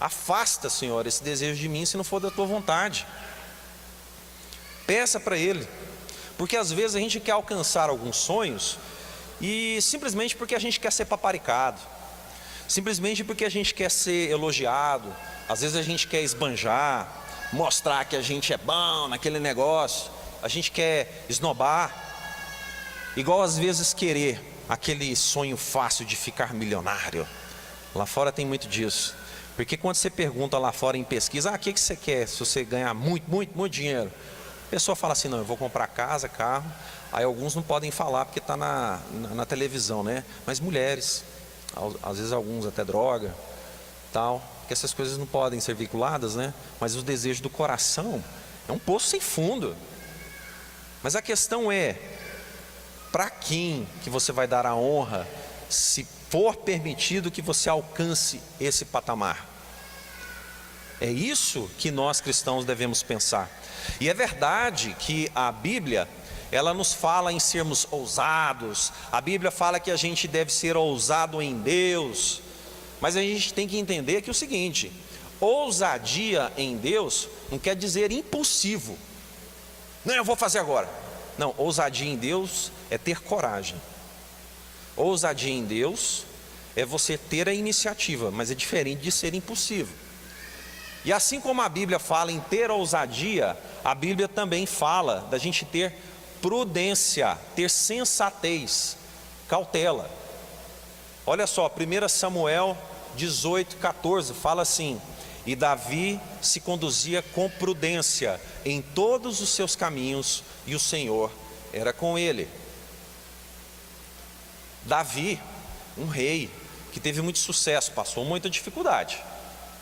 Afasta, Senhor, esse desejo de mim, se não for da tua vontade. Peça para Ele, porque às vezes a gente quer alcançar alguns sonhos e simplesmente porque a gente quer ser paparicado, simplesmente porque a gente quer ser elogiado, às vezes a gente quer esbanjar, mostrar que a gente é bom naquele negócio, a gente quer esnobar, igual às vezes querer aquele sonho fácil de ficar milionário. Lá fora tem muito disso, porque quando você pergunta lá fora em pesquisa, o que você quer se você ganhar muito dinheiro? A pessoa fala assim, não, eu vou comprar casa, carro. Aí alguns não podem falar porque está na televisão, né? Mas mulheres, às vezes alguns até droga, tal, porque essas coisas não podem ser veiculadas, né? Mas o desejo do coração é um poço sem fundo. Mas a questão é, para quem que você vai dar a honra, se for permitido que você alcance esse patamar? É isso que nós cristãos devemos pensar. E é verdade que a Bíblia, ela nos fala em sermos ousados. A Bíblia fala que a gente deve ser ousado em Deus. Mas a gente tem que entender que é o seguinte: ousadia em Deus não quer dizer impulsivo. Não, eu vou fazer agora. Não, ousadia em Deus é ter coragem. Ousadia em Deus é você ter a iniciativa, mas é diferente de ser impulsivo. E assim como a Bíblia fala em ter ousadia, a Bíblia também fala da gente ter prudência, ter sensatez, cautela. Olha só, 1 Samuel 18:14 fala assim: e Davi se conduzia com prudência em todos os seus caminhos, e o Senhor era com ele. Davi, um rei que teve muito sucesso, passou muita dificuldade,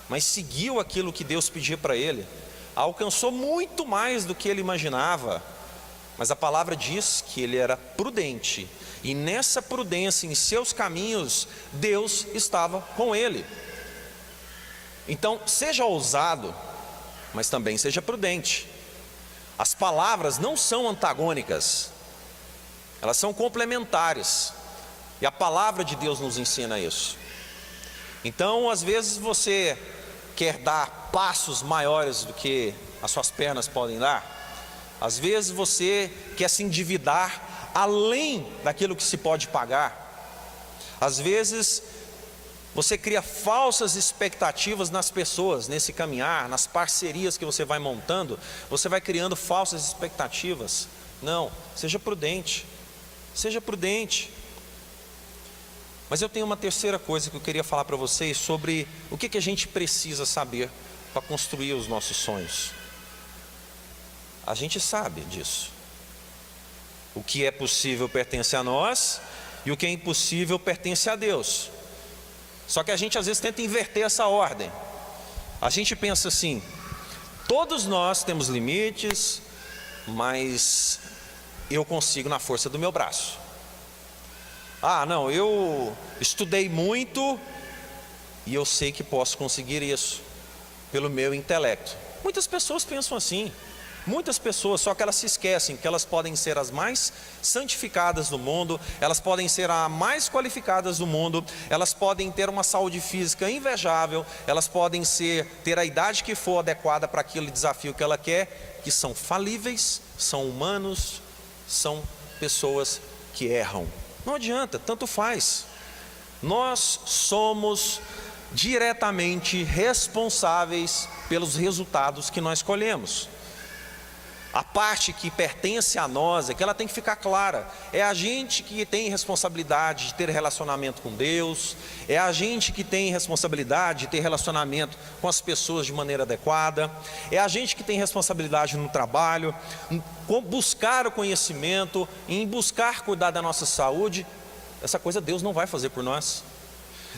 mas seguiu aquilo que Deus pedia para ele, alcançou muito mais do que ele imaginava. Mas a palavra diz que ele era prudente, e nessa prudência, em seus caminhos, Deus estava com ele. Então, seja ousado, mas também seja prudente. As palavras não são antagônicas, elas são complementares, e a palavra de Deus nos ensina isso. Então, às vezes você quer dar passos maiores do que as suas pernas podem dar. Às vezes você quer se endividar além daquilo que se pode pagar. Às vezes você cria falsas expectativas nas pessoas, nesse caminhar, nas parcerias que você vai montando, você vai criando falsas expectativas. Não, seja prudente, seja prudente. Mas eu tenho uma terceira coisa que eu queria falar para vocês sobre o que a gente precisa saber para construir os nossos sonhos. A gente sabe disso. O que é possível pertence a nós, e o que é impossível pertence a Deus. Só que a gente às vezes tenta inverter essa ordem. A gente pensa assim: todos nós temos limites, mas eu consigo na força do meu braço. Ah, não, eu estudei muito e eu sei que posso conseguir isso pelo meu intelecto. Muitas pessoas pensam assim. Muitas pessoas, só que elas se esquecem que elas podem ser as mais santificadas do mundo, elas podem ser as mais qualificadas do mundo, elas podem ter uma saúde física invejável, elas podem ter a idade que for adequada para aquele desafio que ela quer, que são falíveis, são humanos, são pessoas que erram. Não adianta, tanto faz. Nós somos diretamente responsáveis pelos resultados que nós colhemos. A parte que pertence a nós é que ela tem que ficar clara. É a gente que tem responsabilidade de ter relacionamento com Deus. É a gente que tem responsabilidade de ter relacionamento com as pessoas de maneira adequada. É a gente que tem responsabilidade no trabalho, em buscar o conhecimento, em buscar cuidar da nossa saúde. Essa coisa Deus não vai fazer por nós.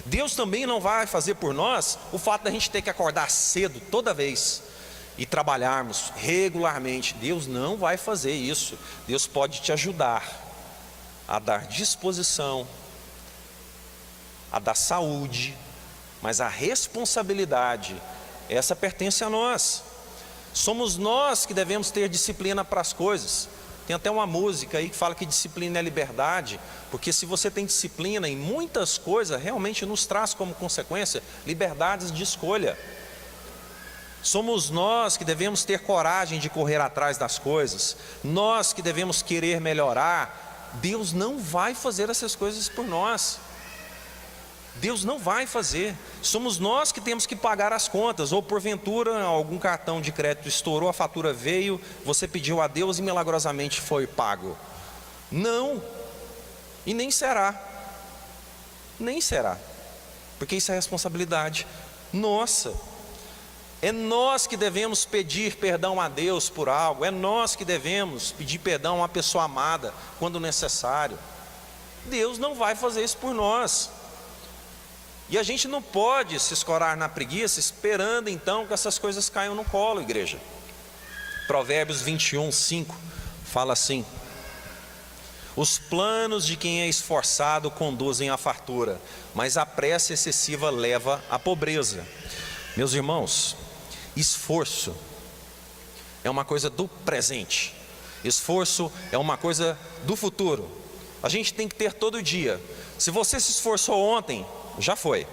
Deus também não vai fazer por nós o fato da gente ter que acordar cedo toda vez e trabalharmos regularmente. Deus não vai fazer isso. Deus pode te ajudar a dar disposição, a dar saúde, mas a responsabilidade, essa pertence a nós. Somos nós que devemos ter disciplina para as coisas. Tem até uma música aí que fala que disciplina é liberdade, porque se você tem disciplina em muitas coisas, realmente nos traz como consequência liberdades de escolha. Somos nós que devemos ter coragem de correr atrás das coisas, nós que devemos querer melhorar. Deus não vai fazer essas coisas por nós. Deus não vai fazer. Somos nós que temos que pagar as contas, ou porventura algum cartão de crédito estourou, a fatura veio, você pediu a Deus e milagrosamente foi pago. Não, e nem será, porque isso é responsabilidade nossa. É nós que devemos pedir perdão a Deus por algo, é nós que devemos pedir perdão a uma pessoa amada quando necessário. Deus não vai fazer isso por nós. E a gente não pode se escorar na preguiça esperando então que essas coisas caiam no colo, igreja. Provérbios 21:5 fala assim: os planos de quem é esforçado conduzem à fartura, mas a pressa excessiva leva à pobreza. Meus irmãos, esforço é uma coisa do presente, esforço é uma coisa do futuro. A gente tem que ter todo dia. Se você se esforçou ontem, já foi.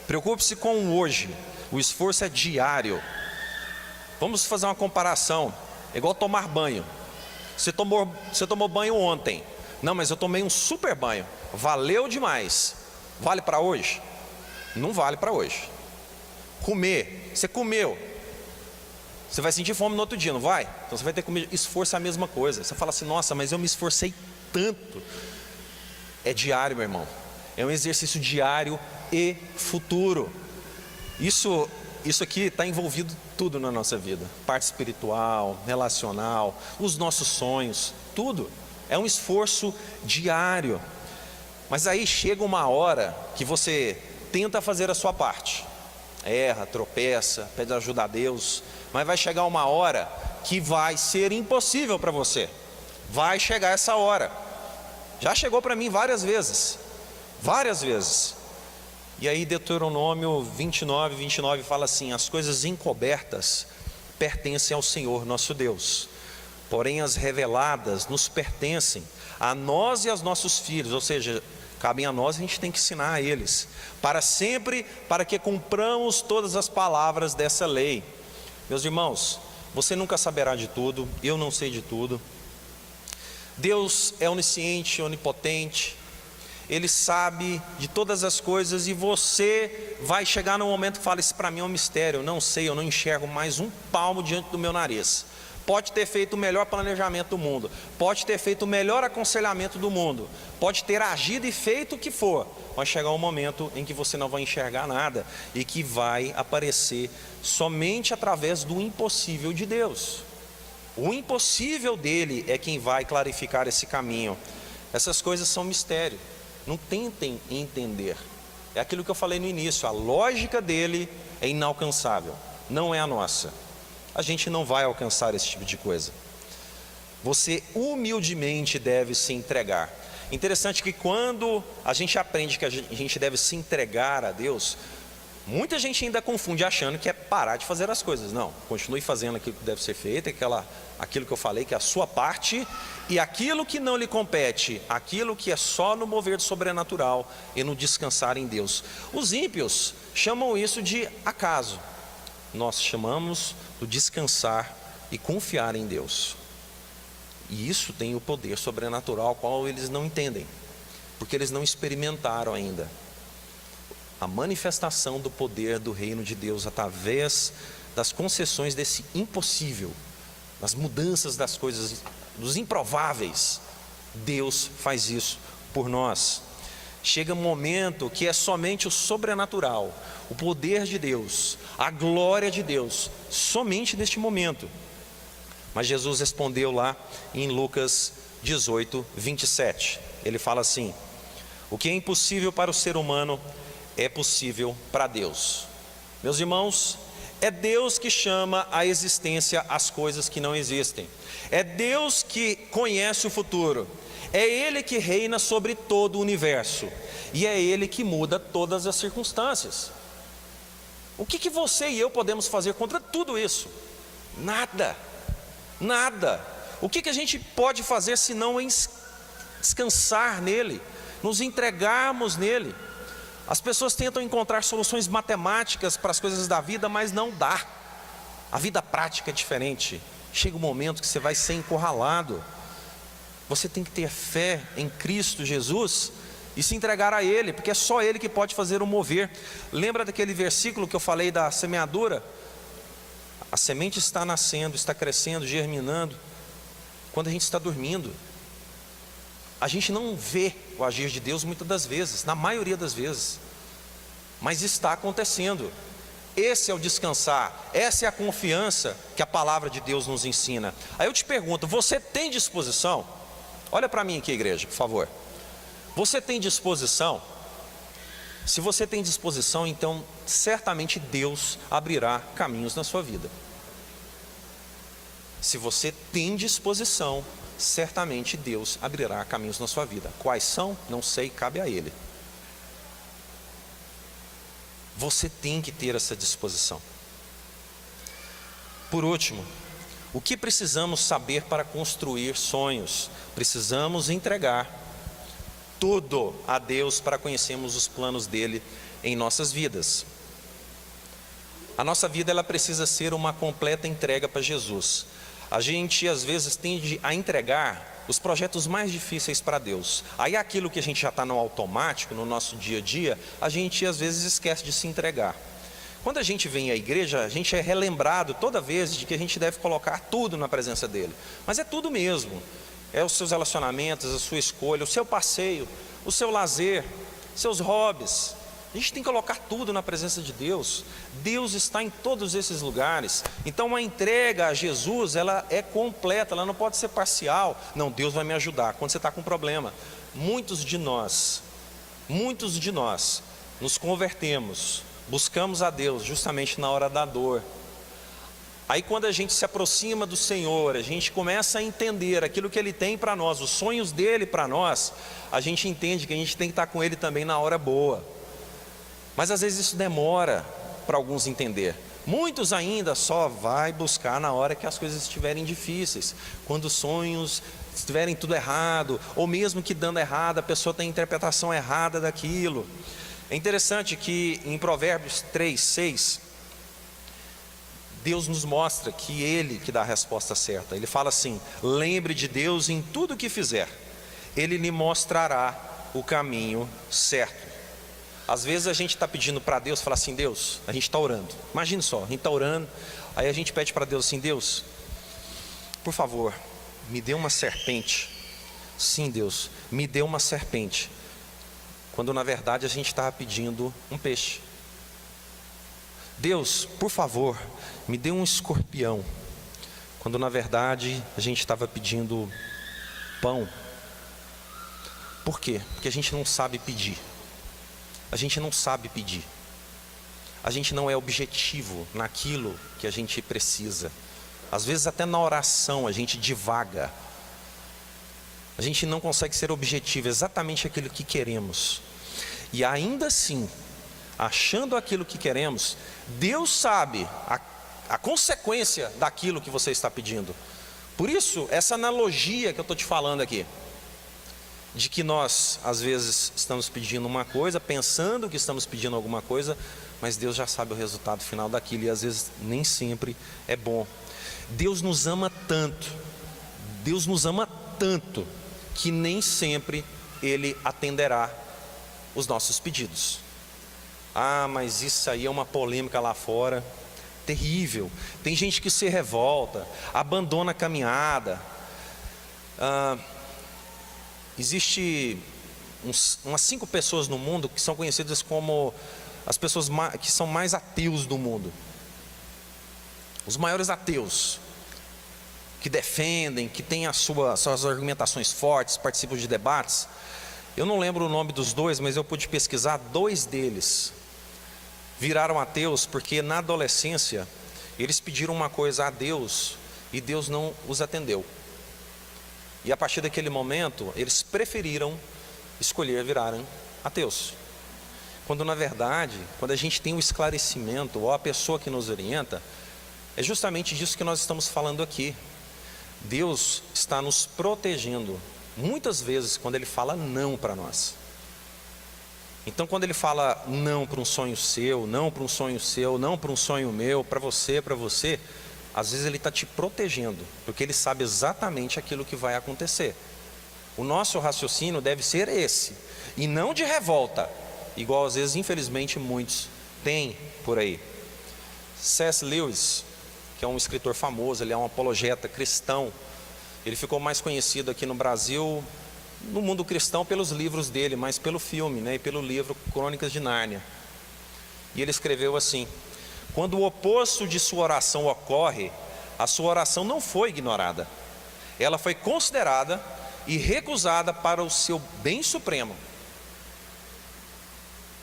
Preocupe-se com o hoje. O esforço é diário. Vamos fazer uma comparação. É igual tomar banho. Você tomou banho ontem. Não, mas eu tomei um super banho. Valeu demais. Vale para hoje? Não vale para hoje. Comer. Você comeu. Você vai sentir fome no outro dia, não vai? Então você vai ter que comer. Esforço é a mesma coisa. Você fala assim: nossa, mas eu me esforcei tanto. É diário, meu irmão. É um exercício diário e futuro. Isso aqui está envolvido tudo na nossa vida. Parte espiritual, relacional, os nossos sonhos, tudo. É um esforço diário. Mas aí chega uma hora que você tenta fazer a sua parte. Erra, tropeça, pede ajuda a Deus. Mas vai chegar uma hora que vai ser impossível para você. Vai chegar essa hora. Já chegou para mim várias vezes. Várias vezes. E aí Deuteronômio 29 fala assim: as coisas encobertas pertencem ao Senhor nosso Deus, porém as reveladas nos pertencem a nós e aos nossos filhos. Ou seja, cabem a nós, a gente tem que ensinar a eles para sempre, para que cumpramos todas as palavras dessa lei. Meus irmãos, você nunca saberá de tudo, eu não sei de tudo. Deus é onisciente, onipotente. Ele sabe de todas as coisas e você vai chegar no momento que fala: isso para mim é um mistério, eu não sei, eu não enxergo mais um palmo diante do meu nariz. Pode ter feito o melhor planejamento do mundo, pode ter feito o melhor aconselhamento do mundo, pode ter agido e feito o que for, vai chegar um momento em que você não vai enxergar nada e que vai aparecer somente através do impossível de Deus. O impossível dele é quem vai clarificar esse caminho. Essas coisas são mistério. Não tentem entender. É aquilo que eu falei no início. A lógica dele é inalcançável. Não é a nossa. A gente não vai alcançar esse tipo de coisa. Você humildemente deve se entregar. Interessante que quando a gente aprende que a gente deve se entregar a Deus, muita gente ainda confunde achando que é parar de fazer as coisas. Não, continue fazendo aquilo que deve ser feito, aquilo que eu falei, que é a sua parte, e aquilo que não lhe compete, aquilo que é só no mover do sobrenatural e no descansar em Deus. Os ímpios chamam isso de acaso. Nós chamamos do descansar e confiar em Deus. E isso tem o poder sobrenatural, qual eles não entendem, porque eles não experimentaram ainda a manifestação do poder do reino de Deus através das concessões desse impossível nas mudanças das coisas, dos improváveis. Deus faz isso por nós. Chega um momento que é somente o sobrenatural, o poder de Deus, a glória de Deus, somente neste momento. Mas Jesus respondeu lá em Lucas 18, 27. Ele fala assim: o que é impossível para o ser humano é possível para Deus. Meus irmãos, é Deus que chama à existência as coisas que não existem. É Deus que conhece o futuro. É Ele que reina sobre todo o universo. E é Ele que muda todas as circunstâncias. O que você e eu podemos fazer contra tudo isso? Nada. Nada. O que a gente pode fazer senão descansar nele, nos entregarmos nele? As pessoas tentam encontrar soluções matemáticas para as coisas da vida, mas não dá. A vida prática é diferente. Chega um momento que você vai ser encurralado. Você tem que ter fé em Cristo Jesus e se entregar a Ele, porque é só Ele que pode fazer o mover. Lembra daquele versículo que eu falei da semeadura? A semente está nascendo, está crescendo, germinando, quando a gente está dormindo. A gente não vê o agir de Deus muitas das vezes, na maioria das vezes, mas está acontecendo. Esse é o descansar, essa é a confiança que a palavra de Deus nos ensina. Aí eu te pergunto, você tem disposição? Olha para mim aqui, igreja, por favor. Você tem disposição? Se você tem disposição, então certamente Deus abrirá caminhos na sua vida. Se você tem disposição, certamente Deus abrirá caminhos na sua vida. Quais são? Não sei, cabe a Ele. Você tem que ter essa disposição. Por último, o que precisamos saber para construir sonhos? Precisamos entregar tudo a Deus para conhecermos os planos dele em nossas vidas. A nossa vida, ela precisa ser uma completa entrega para Jesus. A gente às vezes tende a entregar os projetos mais difíceis para Deus. Aí aquilo que a gente já está no automático, no nosso dia a dia, a gente às vezes esquece de se entregar. Quando a gente vem à igreja, a gente é relembrado toda vez de que a gente deve colocar tudo na presença dele. Mas é tudo mesmo. É os seus relacionamentos, a sua escolha, o seu passeio, o seu lazer, seus hobbies. A gente tem que colocar tudo na presença de Deus. Deus está em todos esses lugares. Então a entrega a Jesus, ela é completa, ela não pode ser parcial. Não, Deus vai me ajudar quando você está com problema. Muitos de nós nos convertemos, buscamos a Deus justamente na hora da dor. Aí quando a gente se aproxima do Senhor, a gente começa a entender aquilo que Ele tem para nós, os sonhos dEle para nós, a gente entende que a gente tem que estar com Ele também na hora boa. Mas às vezes isso demora para alguns entender. Muitos ainda só vai buscar na hora que as coisas estiverem difíceis, quando os sonhos estiverem tudo errado, ou mesmo que dando errado, a pessoa tem a interpretação errada daquilo. É interessante que em Provérbios 3:6, Deus nos mostra que Ele que dá a resposta certa. Ele fala assim: lembre de Deus em tudo que fizer, Ele lhe mostrará o caminho certo. Às vezes a gente está pedindo para Deus, fala assim: Deus, a gente está orando, imagine só, a gente está orando, aí a gente pede para Deus assim: Deus, por favor, me dê uma serpente. Sim, Deus, me dê uma serpente. Quando na verdade a gente estava pedindo um peixe. Deus, por favor, me dê um escorpião. Quando na verdade a gente estava pedindo pão. Por quê? Porque a gente não sabe pedir. A gente não sabe pedir. A gente não é objetivo naquilo que a gente precisa. Às vezes até na oração a gente divaga. A gente não consegue ser objetivo, exatamente aquilo que queremos. E ainda assim, achando aquilo que queremos, Deus sabe a consequência daquilo que você está pedindo. Por isso, essa analogia que eu estou te falando aqui, de que nós às vezes estamos pedindo uma coisa, pensando que estamos pedindo alguma coisa, mas Deus já sabe o resultado final daquilo, e às vezes nem sempre é bom. Deus nos ama tanto, que nem sempre Ele atenderá os nossos pedidos. Ah, mas isso aí é uma polêmica lá fora. terrível. Tem gente que se revolta, abandona a caminhada. Existe umas 5 pessoas no mundo que são conhecidas como as pessoas que são mais ateus do mundo. Os maiores ateus, que defendem, que têm suas argumentações fortes, participam de debates. Eu não lembro o nome dos 2, mas eu pude pesquisar. 2 deles viraram ateus porque na adolescência eles pediram uma coisa a Deus e Deus não os atendeu. E a partir daquele momento eles preferiram escolher virarem ateus. Quando na verdade, quando a gente tem o esclarecimento, ou a pessoa que nos orienta, é justamente disso que nós estamos falando aqui. Deus está nos protegendo, muitas vezes, quando Ele fala não para nós. Então, quando Ele fala não para um sonho seu, não para um sonho seu, não para um sonho meu, para você, às vezes Ele está te protegendo, porque Ele sabe exatamente aquilo que vai acontecer. O nosso raciocínio deve ser esse, e não de revolta, igual às vezes, infelizmente, muitos têm por aí. C.S. Lewis, que é um escritor famoso, ele é um apologeta cristão. Ele ficou mais conhecido aqui no Brasil, no mundo cristão, pelos livros dele, mas pelo filme, e pelo livro Crônicas de Nárnia. E ele escreveu assim: quando o oposto de sua oração ocorre, a sua oração não foi ignorada. Ela foi considerada e recusada para o seu bem supremo.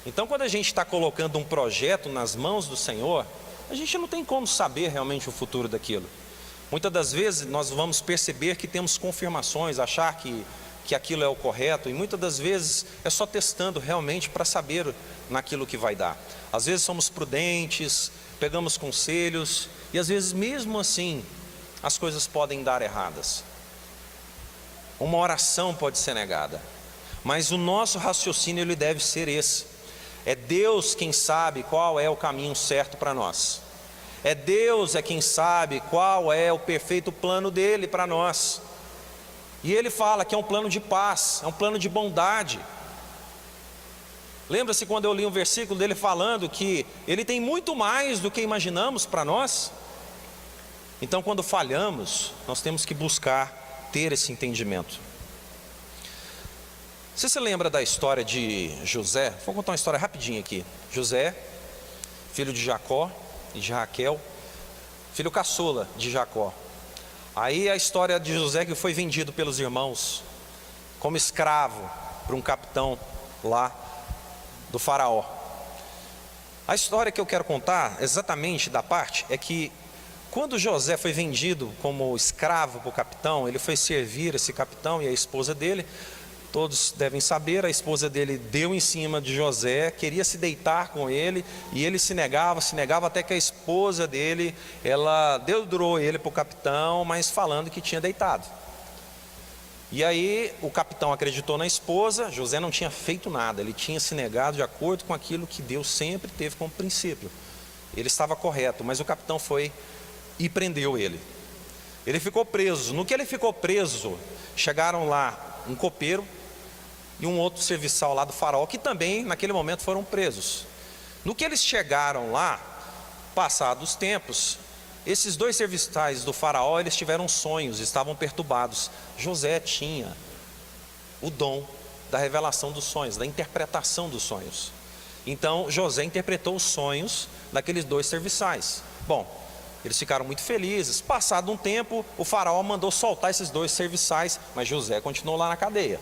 Então, quando a gente está colocando um projeto nas mãos do Senhor, a gente não tem como saber realmente o futuro daquilo. Muitas das vezes nós vamos perceber que temos confirmações, achar que aquilo é o correto, e muitas das vezes é só testando realmente para saber naquilo que vai dar. Às vezes somos prudentes, pegamos conselhos, e às vezes mesmo assim as coisas podem dar erradas. Uma oração pode ser negada, mas o nosso raciocínio ele deve ser esse. É Deus quem sabe qual é o caminho certo para nós. É Deus quem sabe qual é o perfeito plano dele para nós. E ele fala que é um plano de paz, é um plano de bondade. Lembra-se quando eu li um versículo dele falando que ele tem muito mais do que imaginamos para nós? Então, quando falhamos, nós temos que buscar ter esse entendimento. Você se lembra da história de José? Vou contar uma história rapidinha aqui. José, filho de Jacó e de Raquel, filho caçula de Jacó. Aí a história de José, que foi vendido pelos irmãos como escravo para um capitão lá do faraó. A história que eu quero contar exatamente da parte é que quando José foi vendido como escravo para o capitão, ele foi servir esse capitão e a esposa dele. Todos devem saber, a esposa dele deu em cima de José, queria se deitar com ele, e ele se negava até que a esposa dele, ela dedurou ele para o capitão, mas falando que tinha deitado. E aí o capitão acreditou na esposa. José não tinha feito nada, ele tinha se negado de acordo com aquilo que Deus sempre teve como princípio. Ele estava correto, mas o capitão foi e prendeu ele. Ele ficou preso. No que ele ficou preso, chegaram lá um copeiro e um outro serviçal lá do faraó, que também naquele momento foram presos. No que eles chegaram lá, passados os tempos, esses 2 serviçais do faraó, eles tiveram sonhos, estavam perturbados. José tinha o dom da revelação dos sonhos, da interpretação dos sonhos. Então José interpretou os sonhos daqueles 2 serviçais. Bom, eles ficaram muito felizes. Passado um tempo, o faraó mandou soltar esses 2 serviçais, mas José continuou lá na cadeia.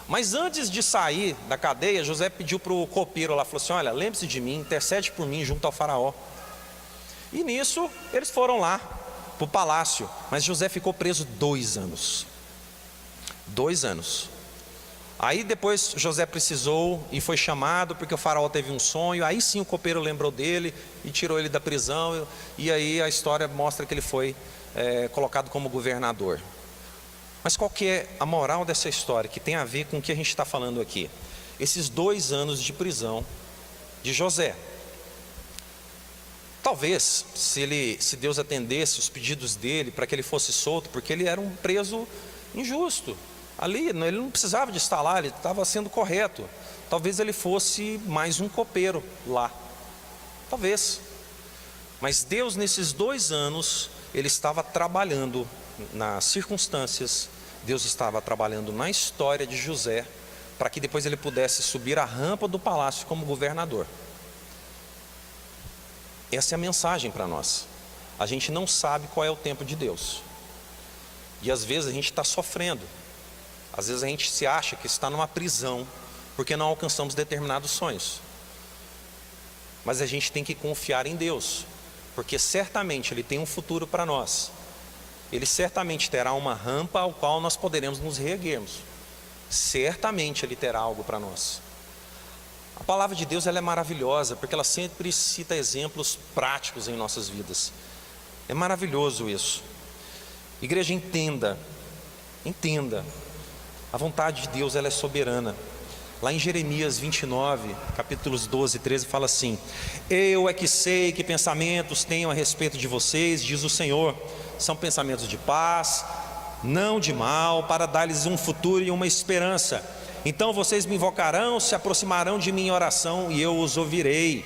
Mas antes de sair da cadeia, José pediu para o copeiro lá, falou assim: olha, lembre-se de mim, intercede por mim junto ao faraó. E nisso, eles foram lá para o palácio, mas José ficou preso 2 anos. 2 anos. Aí depois José precisou e foi chamado, porque o faraó teve um sonho. Aí sim o copeiro lembrou dele e tirou ele da prisão. E aí a história mostra que ele foi colocado como governador. Mas qual que é a moral dessa história, que tem a ver com o que a gente está falando aqui? Esses 2 anos de prisão de José. Talvez, se Deus atendesse os pedidos dele para que ele fosse solto, porque ele era um preso injusto. Ali, ele não precisava de estar lá, ele estava sendo correto. Talvez ele fosse mais um copeiro lá. Talvez. Mas Deus, nesses 2 anos, Ele estava trabalhando nas circunstâncias, Deus estava trabalhando na história de José, para que depois ele pudesse subir a rampa do palácio como governador. Essa é a mensagem para nós. A gente não sabe qual é o tempo de Deus. E às vezes a gente está sofrendo. Às vezes a gente se acha que está numa prisão, porque não alcançamos determinados sonhos. Mas a gente tem que confiar em Deus, porque certamente Ele tem um futuro para nós. Ele certamente terá uma rampa ao qual nós poderemos nos reerguermos. Certamente Ele terá algo para nós. A palavra de Deus, ela é maravilhosa, porque ela sempre cita exemplos práticos em nossas vidas. É maravilhoso isso. Igreja, entenda, a vontade de Deus, ela é soberana. Lá em Jeremias 29, capítulos 12 e 13, fala assim: eu é que sei que pensamentos tenho a respeito de vocês, diz o Senhor, são pensamentos de paz, não de mal, para dar-lhes um futuro e uma esperança. Então vocês me invocarão, se aproximarão de mim em oração e eu os ouvirei.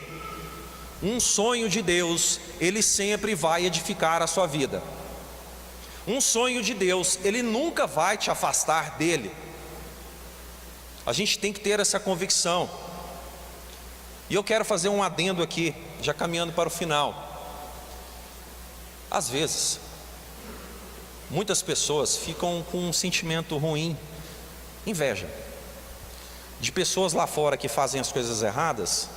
Um sonho de Deus, ele sempre vai edificar a sua vida. Um sonho de Deus, ele nunca vai te afastar dele. A gente tem que ter essa convicção. E eu quero fazer um adendo aqui, já caminhando para o final. Às vezes, muitas pessoas ficam com um sentimento ruim, inveja, de pessoas lá fora que fazem as coisas erradas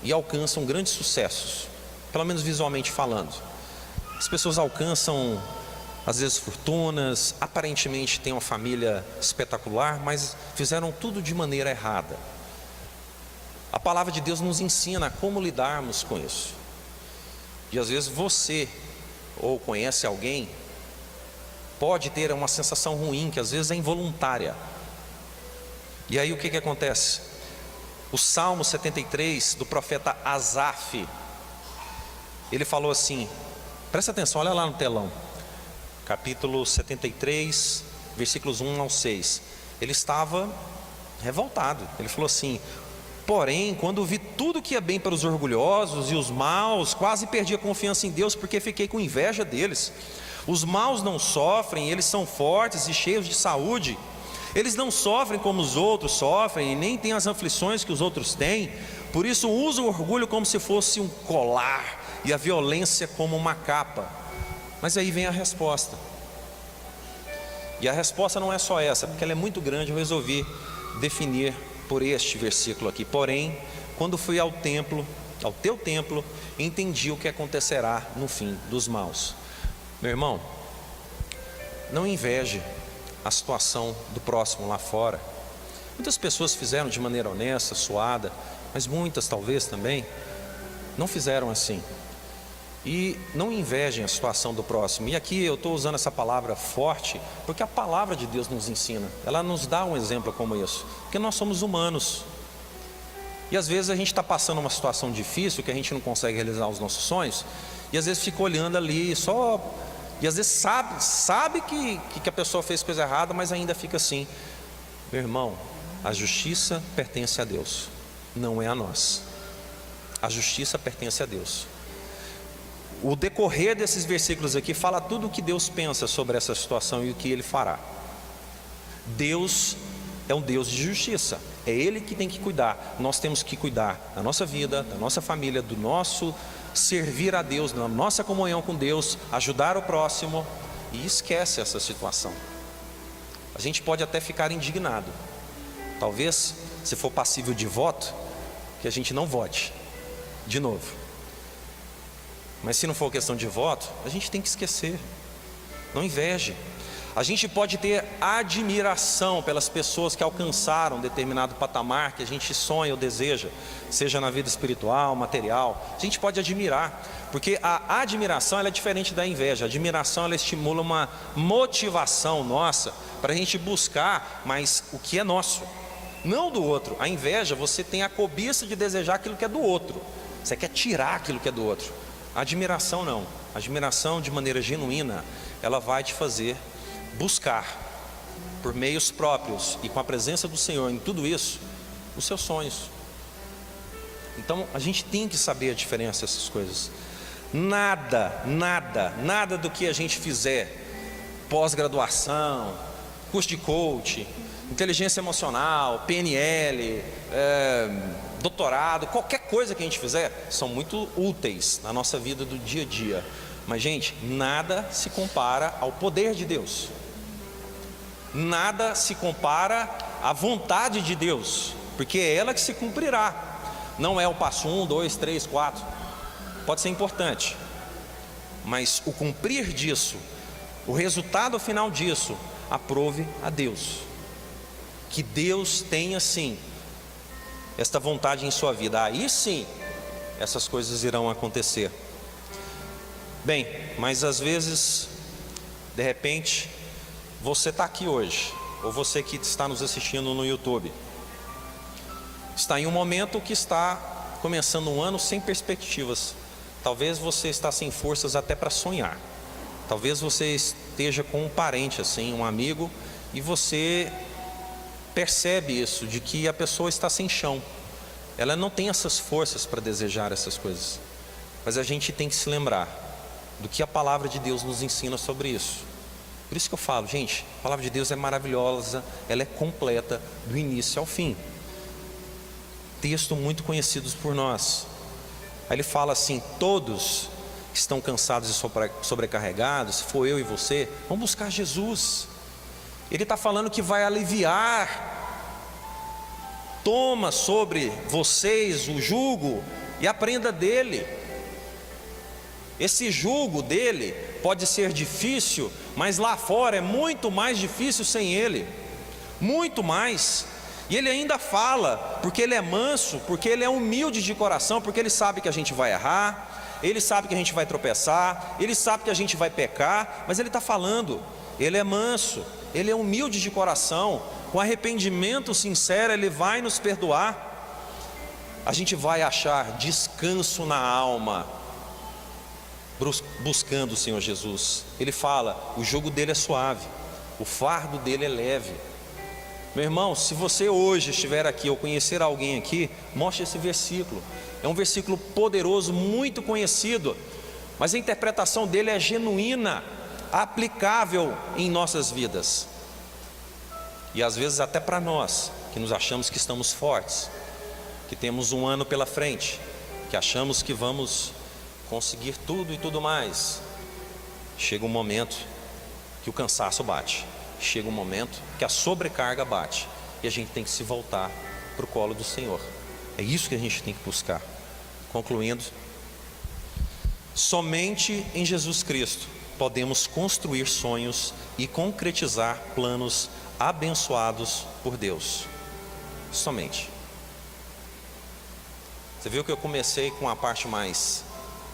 e alcançam grandes sucessos, pelo menos visualmente falando. As pessoas alcançam, às vezes, fortunas, aparentemente têm uma família espetacular, mas fizeram tudo de maneira errada. A palavra de Deus nos ensina como lidarmos com isso. E às vezes você, ou conhece alguém, pode ter uma sensação ruim, que às vezes é involuntária. E aí o que acontece? O Salmo 73 do profeta Asaf, ele falou assim, presta atenção, olha lá no telão, capítulo 73, versículos 1 ao 6. Ele estava revoltado, ele falou assim: porém, quando vi tudo que é bem para os orgulhosos e os maus, quase perdi a confiança em Deus, porque fiquei com inveja deles. Os maus não sofrem, eles são fortes e cheios de saúde. Eles não sofrem como os outros sofrem, e nem têm as aflições que os outros têm. Por isso usam o orgulho como se fosse um colar, e a violência como uma capa. Mas aí vem a resposta. E a resposta não é só essa, porque ela é muito grande. Eu resolvi definir por este versículo aqui. Porém, quando fui ao templo, ao teu templo, entendi o que acontecerá no fim dos maus. Meu irmão, não inveje a situação do próximo lá fora. Muitas pessoas fizeram de maneira honesta, suada, mas muitas talvez também não fizeram assim. E não invejem a situação do próximo. E aqui eu estou usando essa palavra forte, porque a palavra de Deus nos ensina. Ela nos dá um exemplo como isso, porque nós somos humanos. E às vezes a gente está passando uma situação difícil, que a gente não consegue realizar os nossos sonhos, e às vezes fica olhando ali só, e às vezes sabe que a pessoa fez coisa errada, mas ainda fica assim. Meu irmão, a justiça pertence a Deus, não é a nós. A justiça pertence a Deus. O decorrer desses versículos aqui fala tudo o que Deus pensa sobre essa situação e o que Ele fará. Deus é um Deus de justiça, é Ele que tem que cuidar. Nós temos que cuidar da nossa vida, da nossa família, do nosso servir a Deus, da nossa comunhão com Deus, ajudar o próximo. E esquece essa situação. A gente pode até ficar indignado. Talvez, se for passível de voto, que a gente não vote de novo. Mas se não for questão de voto, a gente tem que esquecer. Não inveje. A gente pode ter admiração pelas pessoas que alcançaram determinado patamar que a gente sonha ou deseja, seja na vida espiritual, material. A gente pode admirar, porque a admiração ela é diferente da inveja. A admiração ela estimula uma motivação nossa para a gente buscar mais o que é nosso, não do outro. A inveja, você tem a cobiça de desejar aquilo que é do outro. Você quer tirar aquilo que é do outro. A admiração não. A admiração, de maneira genuína, ela vai te fazer buscar por meios próprios e com a presença do Senhor em tudo isso, os seus sonhos. Então a gente tem que saber a diferença dessas coisas. Nada do que a gente fizer, pós-graduação, curso de coach, inteligência emocional, PNL, doutorado, qualquer coisa que a gente fizer, são muito úteis na nossa vida do dia a dia. Mas, gente, nada se compara ao poder de Deus. Nada se compara à vontade de Deus, porque é ela que se cumprirá. Não é o passo 1, 2, 3, 4. Pode ser importante, mas o cumprir disso, o resultado final disso, aprove a Deus. Que Deus tenha sim esta vontade em sua vida. Aí sim, essas coisas irão acontecer. Bem, mas às vezes, de repente, você está aqui hoje, ou você que está nos assistindo no YouTube, está em um momento que está começando um ano sem perspectivas. Talvez você está sem forças até para sonhar. Talvez você esteja com um parente assim, um amigo, e você percebe isso, de que a pessoa está sem chão. Ela não tem essas forças para desejar essas coisas. Mas a gente tem que se lembrar do que a palavra de Deus nos ensina sobre isso. Por isso que eu falo, gente, a palavra de Deus é maravilhosa, ela é completa do início ao fim. Texto muito conhecidos por nós. Aí ele fala assim: todos que estão cansados e sobrecarregados, se for eu e você, vamos buscar Jesus. Ele está falando que vai aliviar. Toma sobre vocês o jugo e aprenda dele. Esse jugo dele pode ser difícil, mas lá fora é muito mais difícil sem ele. Muito mais. E ele ainda fala, porque ele é manso, porque ele é humilde de coração, porque ele sabe que a gente vai errar, ele sabe que a gente vai tropeçar, ele sabe que a gente vai pecar, mas ele está falando, ele é manso, ele é humilde de coração, com arrependimento sincero ele vai nos perdoar. A gente vai achar descanso na alma, buscando o Senhor Jesus. Ele fala, o jugo dele é suave, o fardo dele é leve. Meu irmão, se você hoje estiver aqui ou conhecer alguém aqui, mostre esse versículo. É um versículo poderoso, muito conhecido, mas a interpretação dele é genuína, aplicável em nossas vidas. E às vezes até para nós, que nos achamos que estamos fortes, que temos um ano pela frente, que achamos que vamos conseguir tudo e tudo mais, chega um momento que o cansaço bate. Chega um momento que a sobrecarga bate e a gente tem que se voltar para o colo do Senhor. É isso que a gente tem que buscar. Concluindo, somente em Jesus Cristo podemos construir sonhos e concretizar planos abençoados por Deus. Somente. Você viu que eu comecei com a parte mais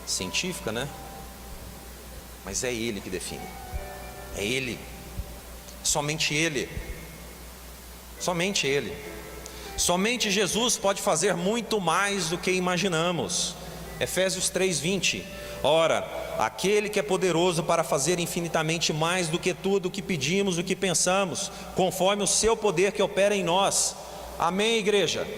científica, né? Mas é Ele que define. É Ele. Somente Ele. Somente Ele. Somente Jesus pode fazer muito mais do que imaginamos. Efésios 3:20. Ora, aquele que é poderoso para fazer infinitamente mais do que tudo o que pedimos, o que pensamos, conforme o seu poder que opera em nós. Amém, igreja? Amém.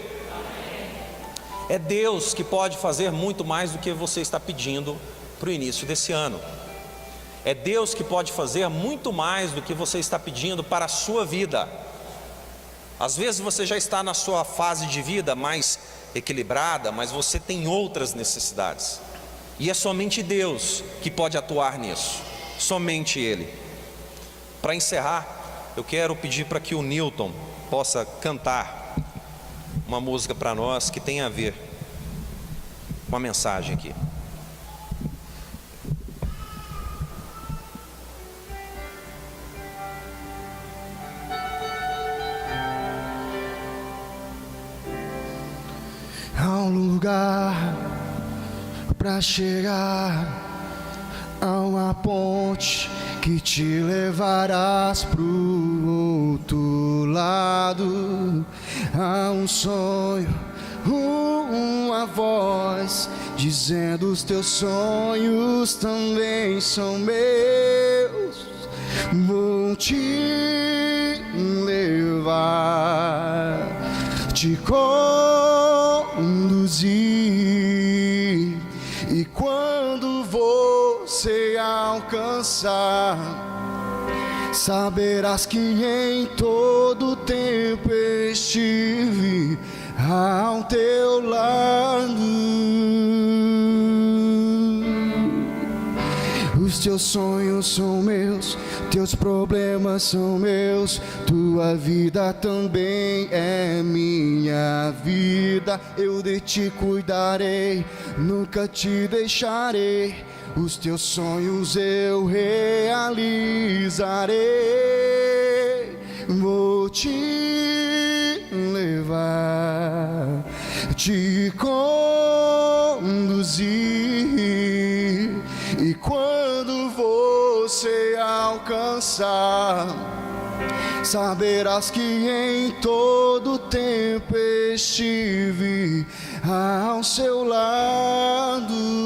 É Deus que pode fazer muito mais do que você está pedindo para o início desse ano. É Deus que pode fazer muito mais do que você está pedindo para a sua vida. Às vezes você já está na sua fase de vida mais equilibrada, mas você tem outras necessidades. E é somente Deus que pode atuar nisso. Somente Ele. Para encerrar, eu quero pedir para que o Newton possa cantar uma música para nós que tem a ver com a mensagem aqui. Há um lugar para chegar, há uma ponte que te levarás pro outro lado. Há um sonho, uma voz dizendo: os teus sonhos também são meus. Vou te levar, te conduzir, e quando alcançar, saberás que em todo tempo estive ao teu lado. Os teus sonhos são meus, teus problemas são meus, tua vida também é minha vida. Eu de ti cuidarei, nunca te deixarei, os teus sonhos eu realizarei. Vou te levar, te conduzir, e quando você alcançar, saberás que em todo tempo estive ao seu lado.